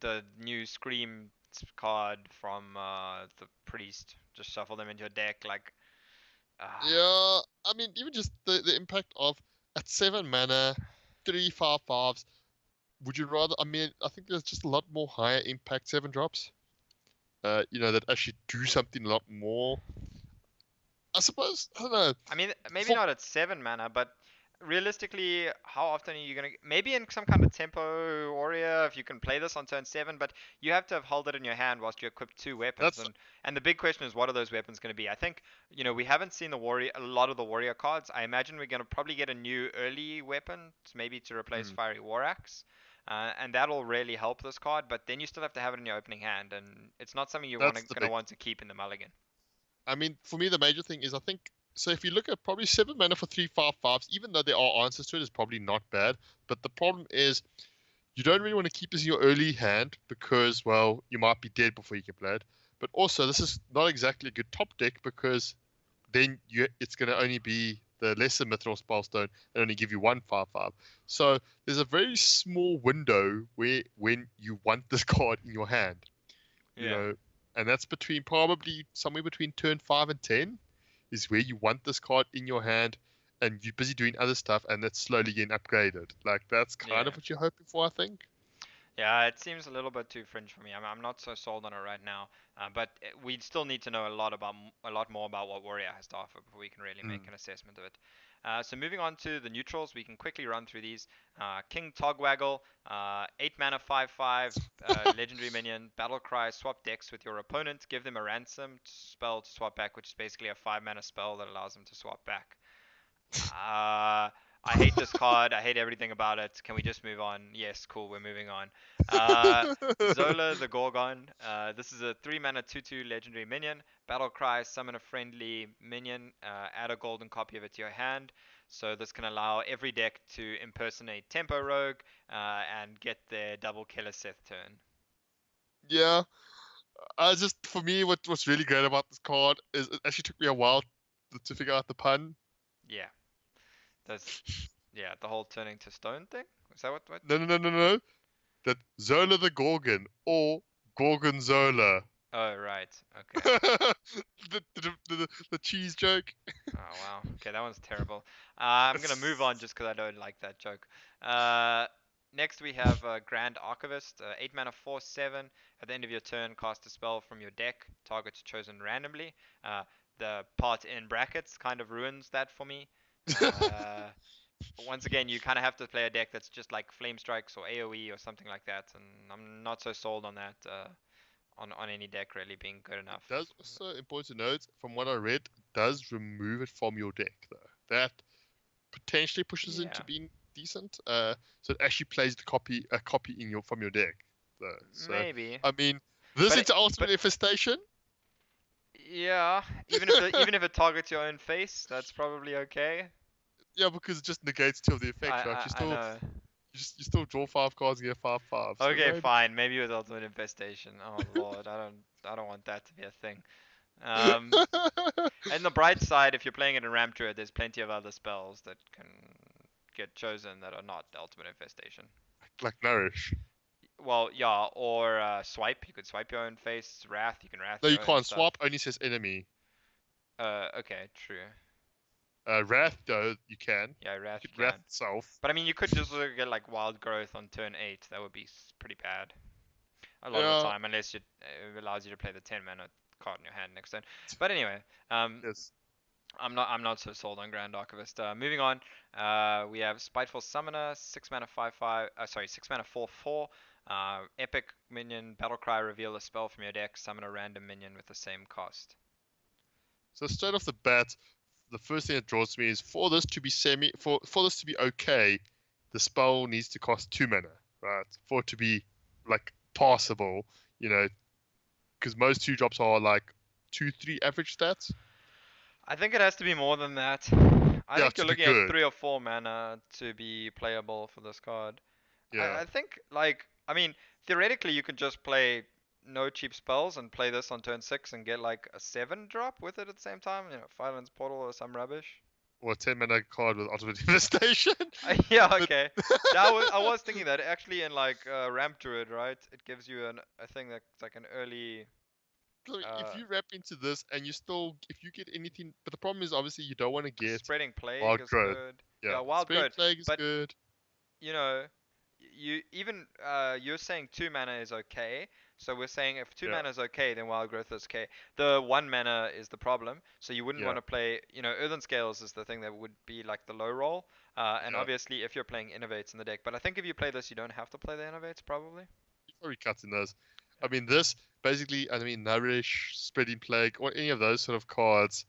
the new Scream card from the Priest. Just shuffle them into your deck. Like, uh, yeah, I mean even just the impact of at 7 mana, 3/5/5s. Would you rather? I mean, I think there's just a lot more higher impact 7 drops. That actually do something a lot more. I suppose. I don't know. I mean, maybe For, not at 7 mana, but realistically, how often are you gonna? Maybe in some kind of tempo warrior, if you can play this on turn 7, but you have to have held it in your hand whilst you equip 2 weapons. that's And the big question is, what are those weapons going to be? I think we haven't seen a lot of the warrior cards. I imagine we're going to probably get a new early weapon, maybe to replace mm, Fiery War Axe. And that'll really help this card, but then you still have to have it in your opening hand, and it's not something you're that's the gonna big. want to keep in the mulligan. I mean, for me, the major thing is I think so. If you look at probably 7 mana for 3/5/5s, even though there are answers to it, it's probably not bad. But the problem is you don't really want to keep this in your early hand because, well, you might be dead before you can play it. But also, this is not exactly a good top deck because then it's going to only be the lesser mithril spellstone and only give you 1/5/5. So there's a very small window when you want this card in your hand, you Yeah. know, and that's probably somewhere between turn 5 and 10 is where you want this card in your hand, and you're busy doing other stuff, and that's slowly getting upgraded. Like that's kind Yeah. of what you're hoping for, I think. Yeah, it seems a little bit too fringe for me. I'm not so sold on it right now. But we still need to know a lot more about what Warrior has to offer before we can really make Mm. an assessment of it. So moving on to the neutrals, we can quickly run through these. King Togwaggle, 8 mana 5/5, legendary minion, battle cry, swap decks with your opponent, give them a ransom spell to swap back, which is basically a 5 mana spell that allows them to swap back. Uh, I hate this card. I hate everything about it. Can we just move on? Yes, cool. We're moving on. Uh, Zola the Gorgon. This is a 3 mana 2/2 legendary minion. Battle cry, summon a friendly minion, add a golden copy of it to your hand. So this can allow every deck to impersonate Tempo Rogue and get their double killer Sith turn. Yeah, I just for me, what's really great about this card is it actually took me a while to figure out the pun. Yeah, that's yeah the whole turning to stone thing. Is that what? No, no, no, no, no. That Zola the Gorgon or Gorgonzola. Oh right. Okay. The cheese joke. Oh wow. Okay, that one's terrible. I'm gonna move on just because I don't like that joke. Uh, Next we have Grand Archivist, 8 mana 4/7. At the end of your turn, cast a spell from your deck. Target's chosen randomly. The part in brackets kind of ruins that for me. Uh, Once again, you kind of have to play a deck that's just like Flame Strikes or AOE or something like that, and I'm not so sold on that. On any deck really being good It enough. does also important to note, from what I read, does remove it from your deck though. That potentially pushes Yeah, into being decent. So it actually plays a copy in your from your deck though. So maybe. I mean, this But into but Ultimate Infestation. yeah, even if it targets your own face, that's probably okay. Yeah, because it just negates two of the I effects, right? I, I know. You still draw 5 cards and get 5/5. So Okay, maybe. fine. Maybe with Ultimate Infestation. Oh lord, I don't want that to be a thing. Um, and the bright side, if you're playing it in Ramp Druid, there's plenty of other spells that can get chosen that are not Ultimate Infestation. Like Nourish. Well, yeah, or swipe. You could swipe your own face. Wrath. You can wrath No, you your own can't stuff. swap. Only says enemy. Okay, true. Wrath though you can. Yeah, You wrath you could Wrath can. itself. But I mean, you could just get like wild growth on turn 8. That would be pretty bad a lot of the Yeah. time, unless it allows you to play the 10 mana card in your hand next turn. But anyway, Yes. I'm not so sold on Grand Archivist. Moving on, we have Spiteful Summoner, 6 mana 5/5. Sorry, 6 mana 4/4. Epic minion, battle cry, reveal a spell from your deck, summon a random minion with the same cost. So straight off the bat, the first thing that draws to me is for this to be okay, the spell needs to cost 2 mana, right? For it to be like passable, you know, because most 2 drops are like 2, 3 average stats. I think it has to be more than that. I Yeah, think to you're be looking at good. 3 or 4 mana to be playable for this card. Yeah. I think, like, I mean, theoretically, you could just play no cheap spells and play this on turn 6 and get like a 7 drop with it at the same time. You know, Firelands Portal or some rubbish. Or a 10 mana card with ultimate devastation. Yeah, But okay. I was thinking that actually in like Ramp Druid, right? It gives you a thing that's like an early. so if Uh, you wrap into this and if you get anything, but the problem is obviously you don't want to get Spreading Plague wild is growth. good. Yeah, Yeah, Wild Spring Growth. Plague is But good. you know, you even you're saying 2 mana is okay. So we're saying if two Yeah, mana is okay, then Wild Growth is okay. The 1 mana is the problem. So you wouldn't yeah, want to play, Earthen Scales is the thing that would be like the low roll. And yeah. obviously if you're playing Innovates in the deck, but I think if you play this, you don't have to play the Innovates probably. You're probably cutting those. I Yeah. mean, this basically, Nourish, Spreading Plague, or any of those sort of cards.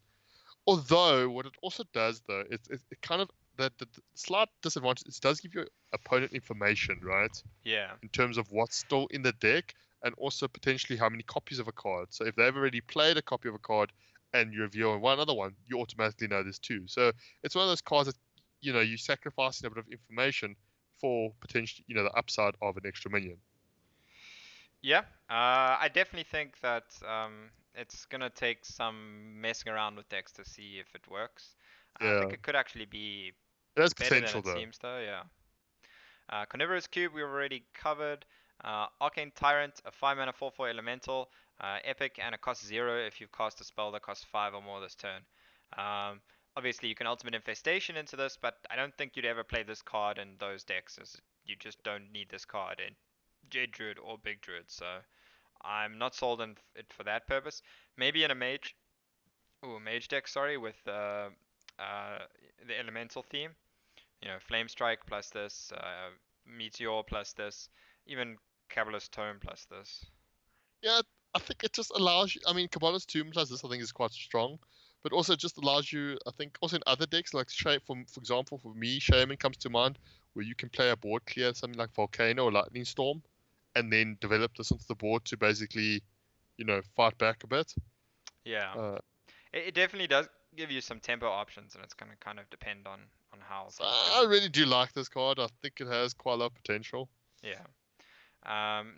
Although, what it also does, though, it kind of the slight disadvantage. It does give your opponent information, right, Yeah. in terms of what's still in the deck, and also potentially how many copies of a card. So if they've already played a copy of a card and you reveal one other one, you automatically know there's two. So it's one of those cards that you sacrificing a bit of information for potentially the upside of an extra minion. Yeah, I definitely think that it's gonna take some messing around with decks to see if it works. I think Yeah, it could actually be it has better than potential it though. seems, though. Yeah. Carnivorous Cube we've already covered. Arcane Tyrant, a 5 mana 4/4 elemental, epic, and it costs 0 if you've cast a spell that costs 5 or more this turn. Um, Obviously, you can Ultimate Infestation into this, but I don't think you'd ever play this card in those decks, as you just don't need this card in Jade Druid or Big Druid, so I'm not sold on it for that purpose. Maybe in a mage, mage deck, sorry, with uh, the elemental theme. Flame Strike plus this, Meteor plus this, even Cabalist Tome plus this. Yeah, I think it just allows you. I mean, Kabbalah's Tomb plus this, I think, is quite strong, but also it just allows you. I think also in other decks like for example, for me, Shaman comes to mind, where you can play a board clear, something like Volcano or Lightning Storm, and then develop this onto the board to basically, fight back a bit. Yeah, Uh, it definitely does give you some tempo options, and it's gonna kind of depend on how so things go. I really do like this card. I think it has quite a lot of potential. Yeah.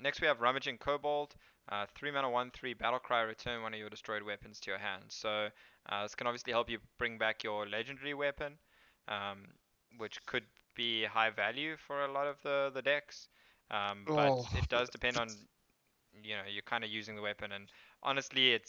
Next we have Rummaging Kobold. 3 mana 1/3 Battlecry. Return one of your destroyed weapons to your hand. So this can obviously help you bring back your legendary weapon, um, which could be high value for a lot of the decks. But Oh, it does depend on you're kind of using the weapon, and honestly,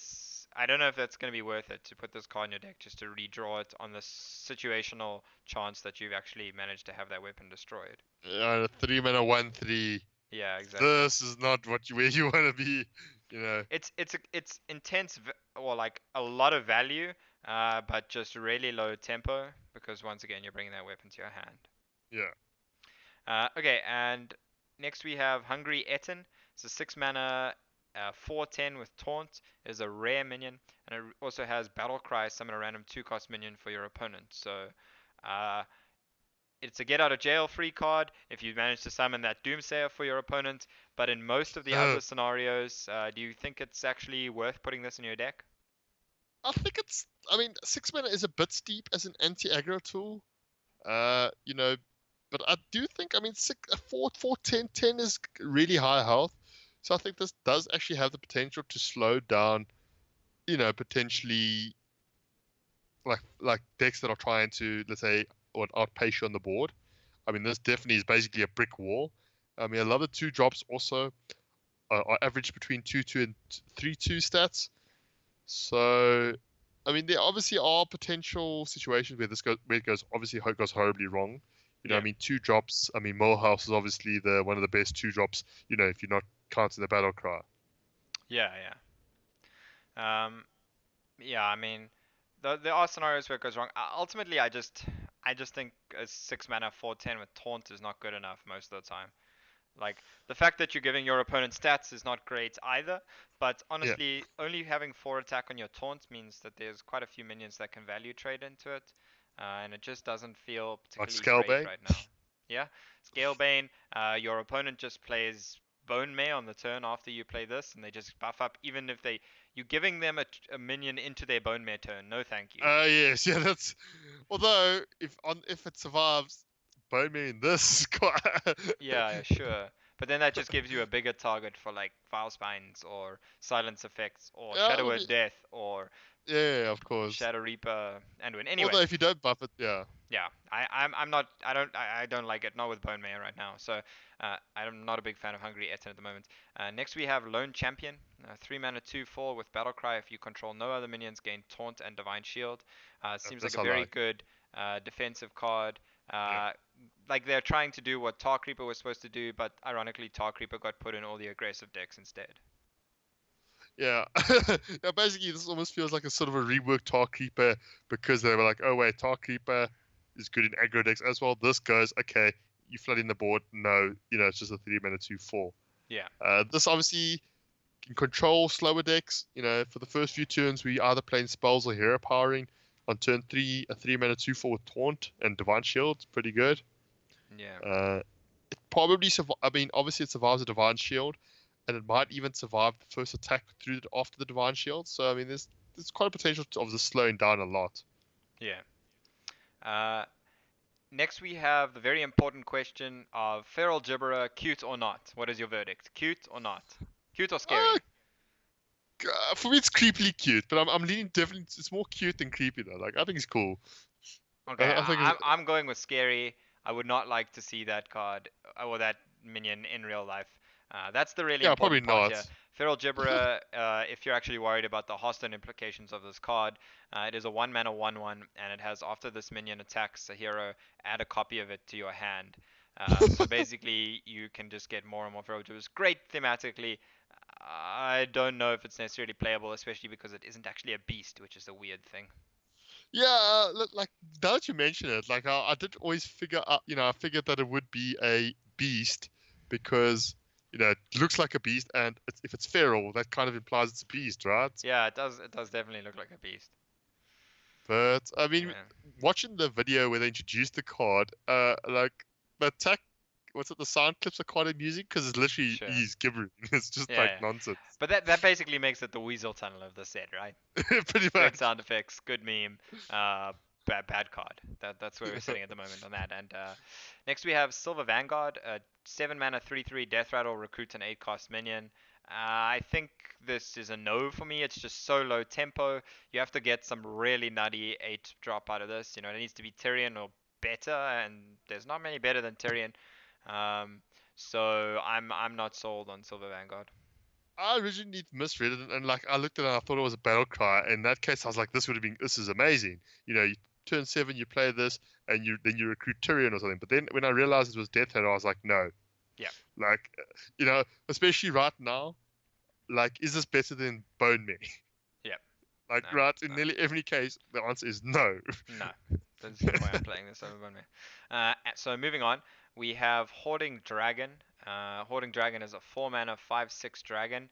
I don't know if that's going to be worth it to put this card in your deck just to redraw it on the situational chance that you've actually managed to have that weapon destroyed. 3 mana 1/3. Yeah, exactly. This is not where you want to be. You know. It's intense or like a lot of value, but just really low tempo because once again you're bringing that weapon to your hand. Yeah. Okay, and next we have Hungry Etten. It's a 6 mana 4/10 with Taunt. It is a rare minion, and it also has Battle Cry, summon a random 2-cost minion for your opponent. So uh, it's a get out of jail free card if you manage to summon that Doomsayer for your opponent. But in most of the Uh, other scenarios, do you think it's actually worth putting this in your deck? I think it's. I mean, 6 mana is a bit steep as an anti-aggro tool. But I do think. I mean, 4 10 is really high health, so I think this does actually have the potential to slow down. Potentially like decks that are trying to, let's say, or outpace you on the board. I mean, this definitely is basically a brick wall. I mean, a lot of 2 drops also are average between 2/2 and 3/2 stats. So, I mean, there obviously are potential situations where it goes obviously goes horribly wrong. I Yeah, mean, 2 drops. I mean, Molehouse is obviously the one of the best 2 drops. If you're not counting the battle cry. yeah, yeah. Yeah. I mean, there are scenarios where it goes wrong. Ultimately, I just think a 6 mana 4/10 with Taunt is not good enough most of the time. Like the fact that you're giving your opponent stats is not great either. But Yeah, honestly, only having 4 attack on your Taunt means that there's quite a few minions that can value trade into it, and it just doesn't feel like particularly great Scalebane. right now. Yeah, Scalebane. Your opponent just plays Bone Mare on the turn after you play this, and they just buff up. Even if you're giving them a minion into their Bone Mare turn. No, thank you. Yes, yeah, that's. Although if it survives, Bone Man in this quite. Yeah, yeah, sure. But then that just gives you a bigger target for like Vile Spines or Silence Effects or Yeah, Shadow Word Death or yeah, of course. Shadow Reaper Anduin. Anyway, Although if you don't buff it, yeah, yeah, I'm not I don't like it, not with Bone Mayor right now. So I'm not a big fan of Hungry Etten at the moment. Next we have Lone Champion, 3 mana 2/4 with Battle Cry. If you control no other minions, gain Taunt and Divine Shield. Seems like this a I very like. good defensive card. Yeah, Like they're trying to do what Tar Creeper was supposed to do, but ironically Tar Creeper got put in all the aggressive decks instead. yeah. Yeah, basically, this almost feels like a sort of a reworked Tar Creeper because they were like, oh wait, Tar Creeper is good in aggro decks as well. This goes okay. You flood in the board. No, it's just a 3 mana 2/4. Yeah, This obviously can control slower decks. For the first few turns, we either playing spells or hero powering. On turn 3, a 3 mana 2/4 with Taunt and Divine Shield. It's pretty good. yeah. Uh, it probably I mean, obviously, it survives a Divine Shield, and it might even survive the first attack after the Divine Shield. So, I mean, there's quite a potential of this slowing down a lot. Yeah. Uh, Next, we have the very important question of Feral Gibberer, cute or not? What is your verdict? Cute or not? Cute or Uh, scary? for me, it's creepily cute, but I'm leaning definitely. It's more cute than creepy though. Like I think it's cool. Okay, I think it's, I'm going with scary. I would not like to see that card or that minion in real life. That's the really yeah, probably important part not. here. Feral Gibberer, if you're actually worried about the hostile implications of this card, it is a 1 mana 1/1, and it has after this minion attacks a hero, add a copy of it to your hand. So basically, you can just get more and more villagers. Great thematically. I don't know if it's necessarily playable, especially because it isn't actually a beast, which is a weird thing. Yeah, like now that you mention it, like I did always figure out, I figured that it would be a beast because, it looks like a beast, and if it's feral, that kind of implies it's a beast, right? Yeah, it does. It does definitely look like a beast. But I mean, Yeah. watching the video where they introduced the card, like the attack, what's it? The sound clips are quite amusing because it's literally Sure. he's gibbering. It's just Yeah, like yeah. nonsense, But that basically makes it the Weasel Tunnel of the set, right? pretty Good much. sound effects, good meme, bad card. That's where we're sitting at the moment on that. And next we have Silver Vanguard, 7 mana 3/3 Death Rattle, recruit an 8 cost minion. I think this is a no for me. It's just so low tempo. You have to get some really nutty 8 drop out of this. It needs to be Tyrion or better, and there's not many better than Tyrion. Um, so I'm not sold on Silver Vanguard. I originally misread it, and like I looked at it and I thought it was a battle cry. In that case, I was like, this is amazing. You turn 7, you play this, and you recruit Tyrion or something. But then when I realized it was Death Head, I was like, no. Yeah, Like, especially right now, like, is this better than Bone Me? yeah, Like, no, right, in no. nearly every case, the answer is no. No, there's no way I'm playing this over Bunmy. So moving on, we have Hoarding Dragon. Hoarding Dragon is a 4 mana 5/6 dragon.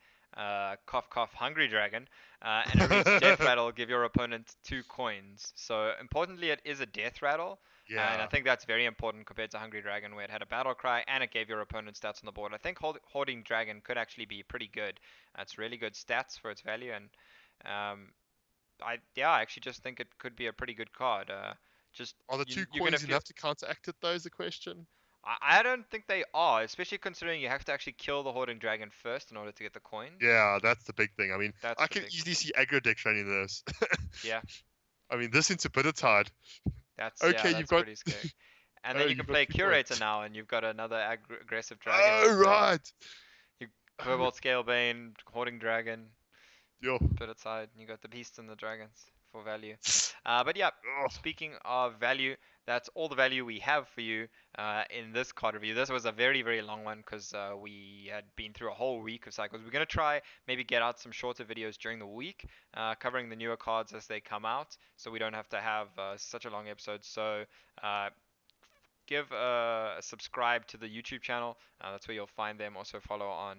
Cough cough hungry dragon, and it reads Death Rattle. Give your opponent 2 coins. So importantly, it is a Death Rattle, and I Yeah. think that's very important compared to Hungry Dragon, where it had a Battle Cry and it gave your opponent stats on the board. I think Hoarding Dragon could actually be pretty good. It's really good stats for its value, and um, I actually just think it could be a pretty good card. Just Are the two you're gonna coins feel. enough to counteract it, though, is the question? I don't think they are, especially considering you have to actually kill the Horde Dragon first in order to get the coins. Yeah, that's the big thing. I mean, That's I the can big. easily see aggro decks running this. Yeah, I mean, this into Bittertide. yeah, Okay, you've that's got. pretty scary. And Oh, then you can you've got play 2 points. Curator now, and you've got another aggressive dragon to Oh, play. right. You Oh, Cobalt Scalebane, Hording Dragon, yo. put it aside. You got the beasts and the dragons for value. But yeah, Oh, speaking of value, that's all the value we have for you in this card review. This was a very, very long one because we had been through a whole week of cycles. We're going to try maybe get out some shorter videos during the week covering the newer cards as they come out so we don't have to have such a long episode. So uh, give a subscribe to the YouTube channel. That's where you'll find them. Also follow on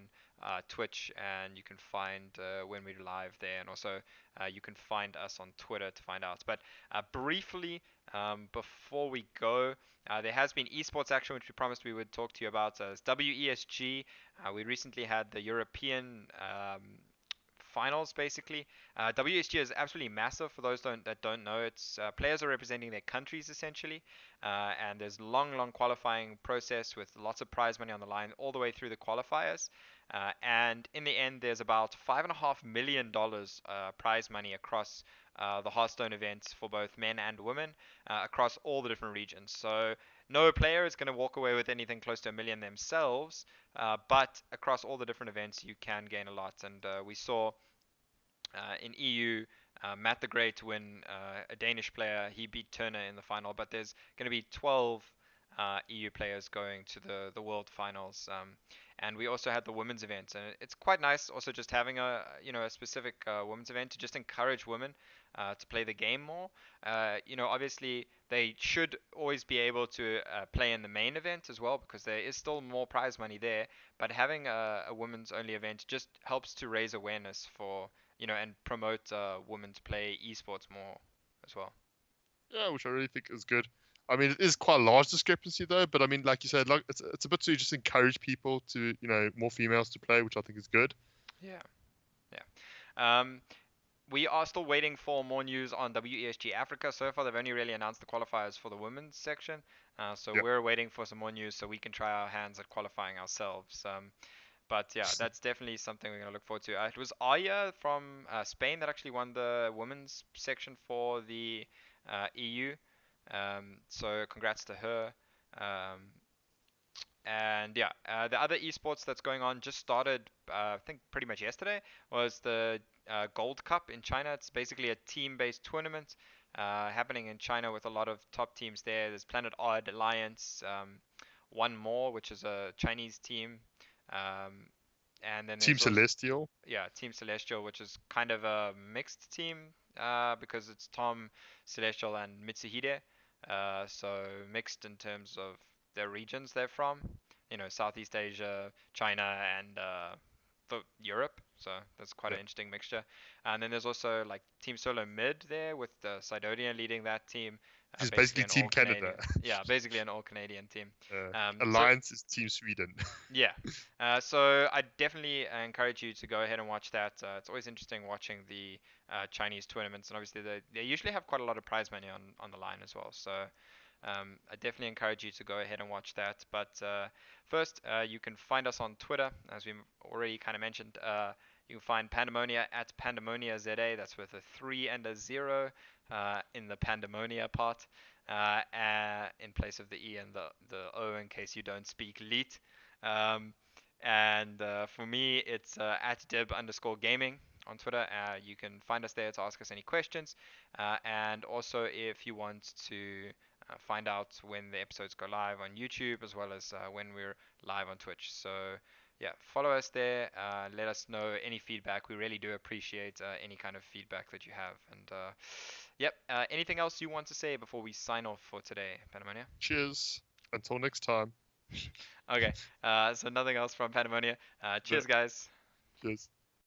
Twitch, and you can find when we're live there, and also you can find us on Twitter to find out. But briefly, before we go, there has been esports action, which we promised we would talk to you about. It's WESG. We recently had the European finals basically. WSG is absolutely massive. For those that don't know, it's players are representing their countries essentially, and there's long qualifying process with lots of prize money on the line all the way through the qualifiers. And in the end, there's about $5.5 million prize money across the Hearthstone events for both men and women across all the different regions. So no player is going to walk away with anything close to a million themselves, but across all the different events, you can gain a lot. And we saw in EU, Matt the Great win a Danish player. He beat Turner in the final, but there's going to be 12 EU players going to the World Finals. And we also had the women's event, and it's quite nice also just having a specific women's event to just encourage women to play the game more. Obviously they should always be able to play in the main event as well because there is still more prize money there. But having a women's only event just helps to raise awareness for and promote women to play esports more as well. yeah, which I really think is good. I mean, it is quite a large discrepancy though, but I mean, like you said, like it's a bit to just encourage people to, more females to play, which I think is good. Yeah, yeah. We are still waiting for more news on WESG Africa. So far, they've only really announced the qualifiers for the women's section. So Yep. we're waiting for some more news so we can try our hands at qualifying ourselves. But yeah, that's definitely something we're going to look forward to. It was Aya from Spain that actually won the women's section for the EU. So congrats to her. Um, and yeah, the other esports that's going on just started, I think pretty much yesterday, was the Gold Cup in China. It's basically a team-based tournament happening in China with a lot of top teams there. There's Planet Odd, Alliance, one more, which is a Chinese team. Um, and then Team there's also Celestial. yeah, Team Celestial, which is kind of a mixed team because it's Tom Celestial and Mitsuhide. So mixed in terms of the regions they're from. You know, Southeast Asia, China, and Europe. So that's quite Yeah. an interesting mixture. And then there's also like Team Solo Mid there with Sidonia leading that team. Which is Basically basically an Team all Canada. Canadian. Yeah, basically an all Canadian team. So Alliance is Team Sweden. yeah. So I definitely encourage you to go ahead and watch that. It's always interesting watching the Chinese tournaments, and obviously they usually have quite a lot of prize money on the line as well. So I definitely encourage you to go ahead and watch that. But first, you can find us on Twitter, as we already kind of mentioned. You can find Pandemonia at PandemoniaZA. That's with a 3 and a 0 in the Pandemonia part, in place of the E and the O in case you don't speak Leet. Um, and for me, it's at Dib_gaming on Twitter. You can find us there to ask us any questions. And also, if you want to find out when the episodes go live on YouTube, as well as when we're live on Twitch. So, yeah, follow us there. Let us know any feedback. We really do appreciate any kind of feedback that you have. And, yep, anything else you want to say before we sign off for today, Panamonia? Cheers. Until next time. Okay, so nothing else from Panamonia. No, Cheers, guys. cheers.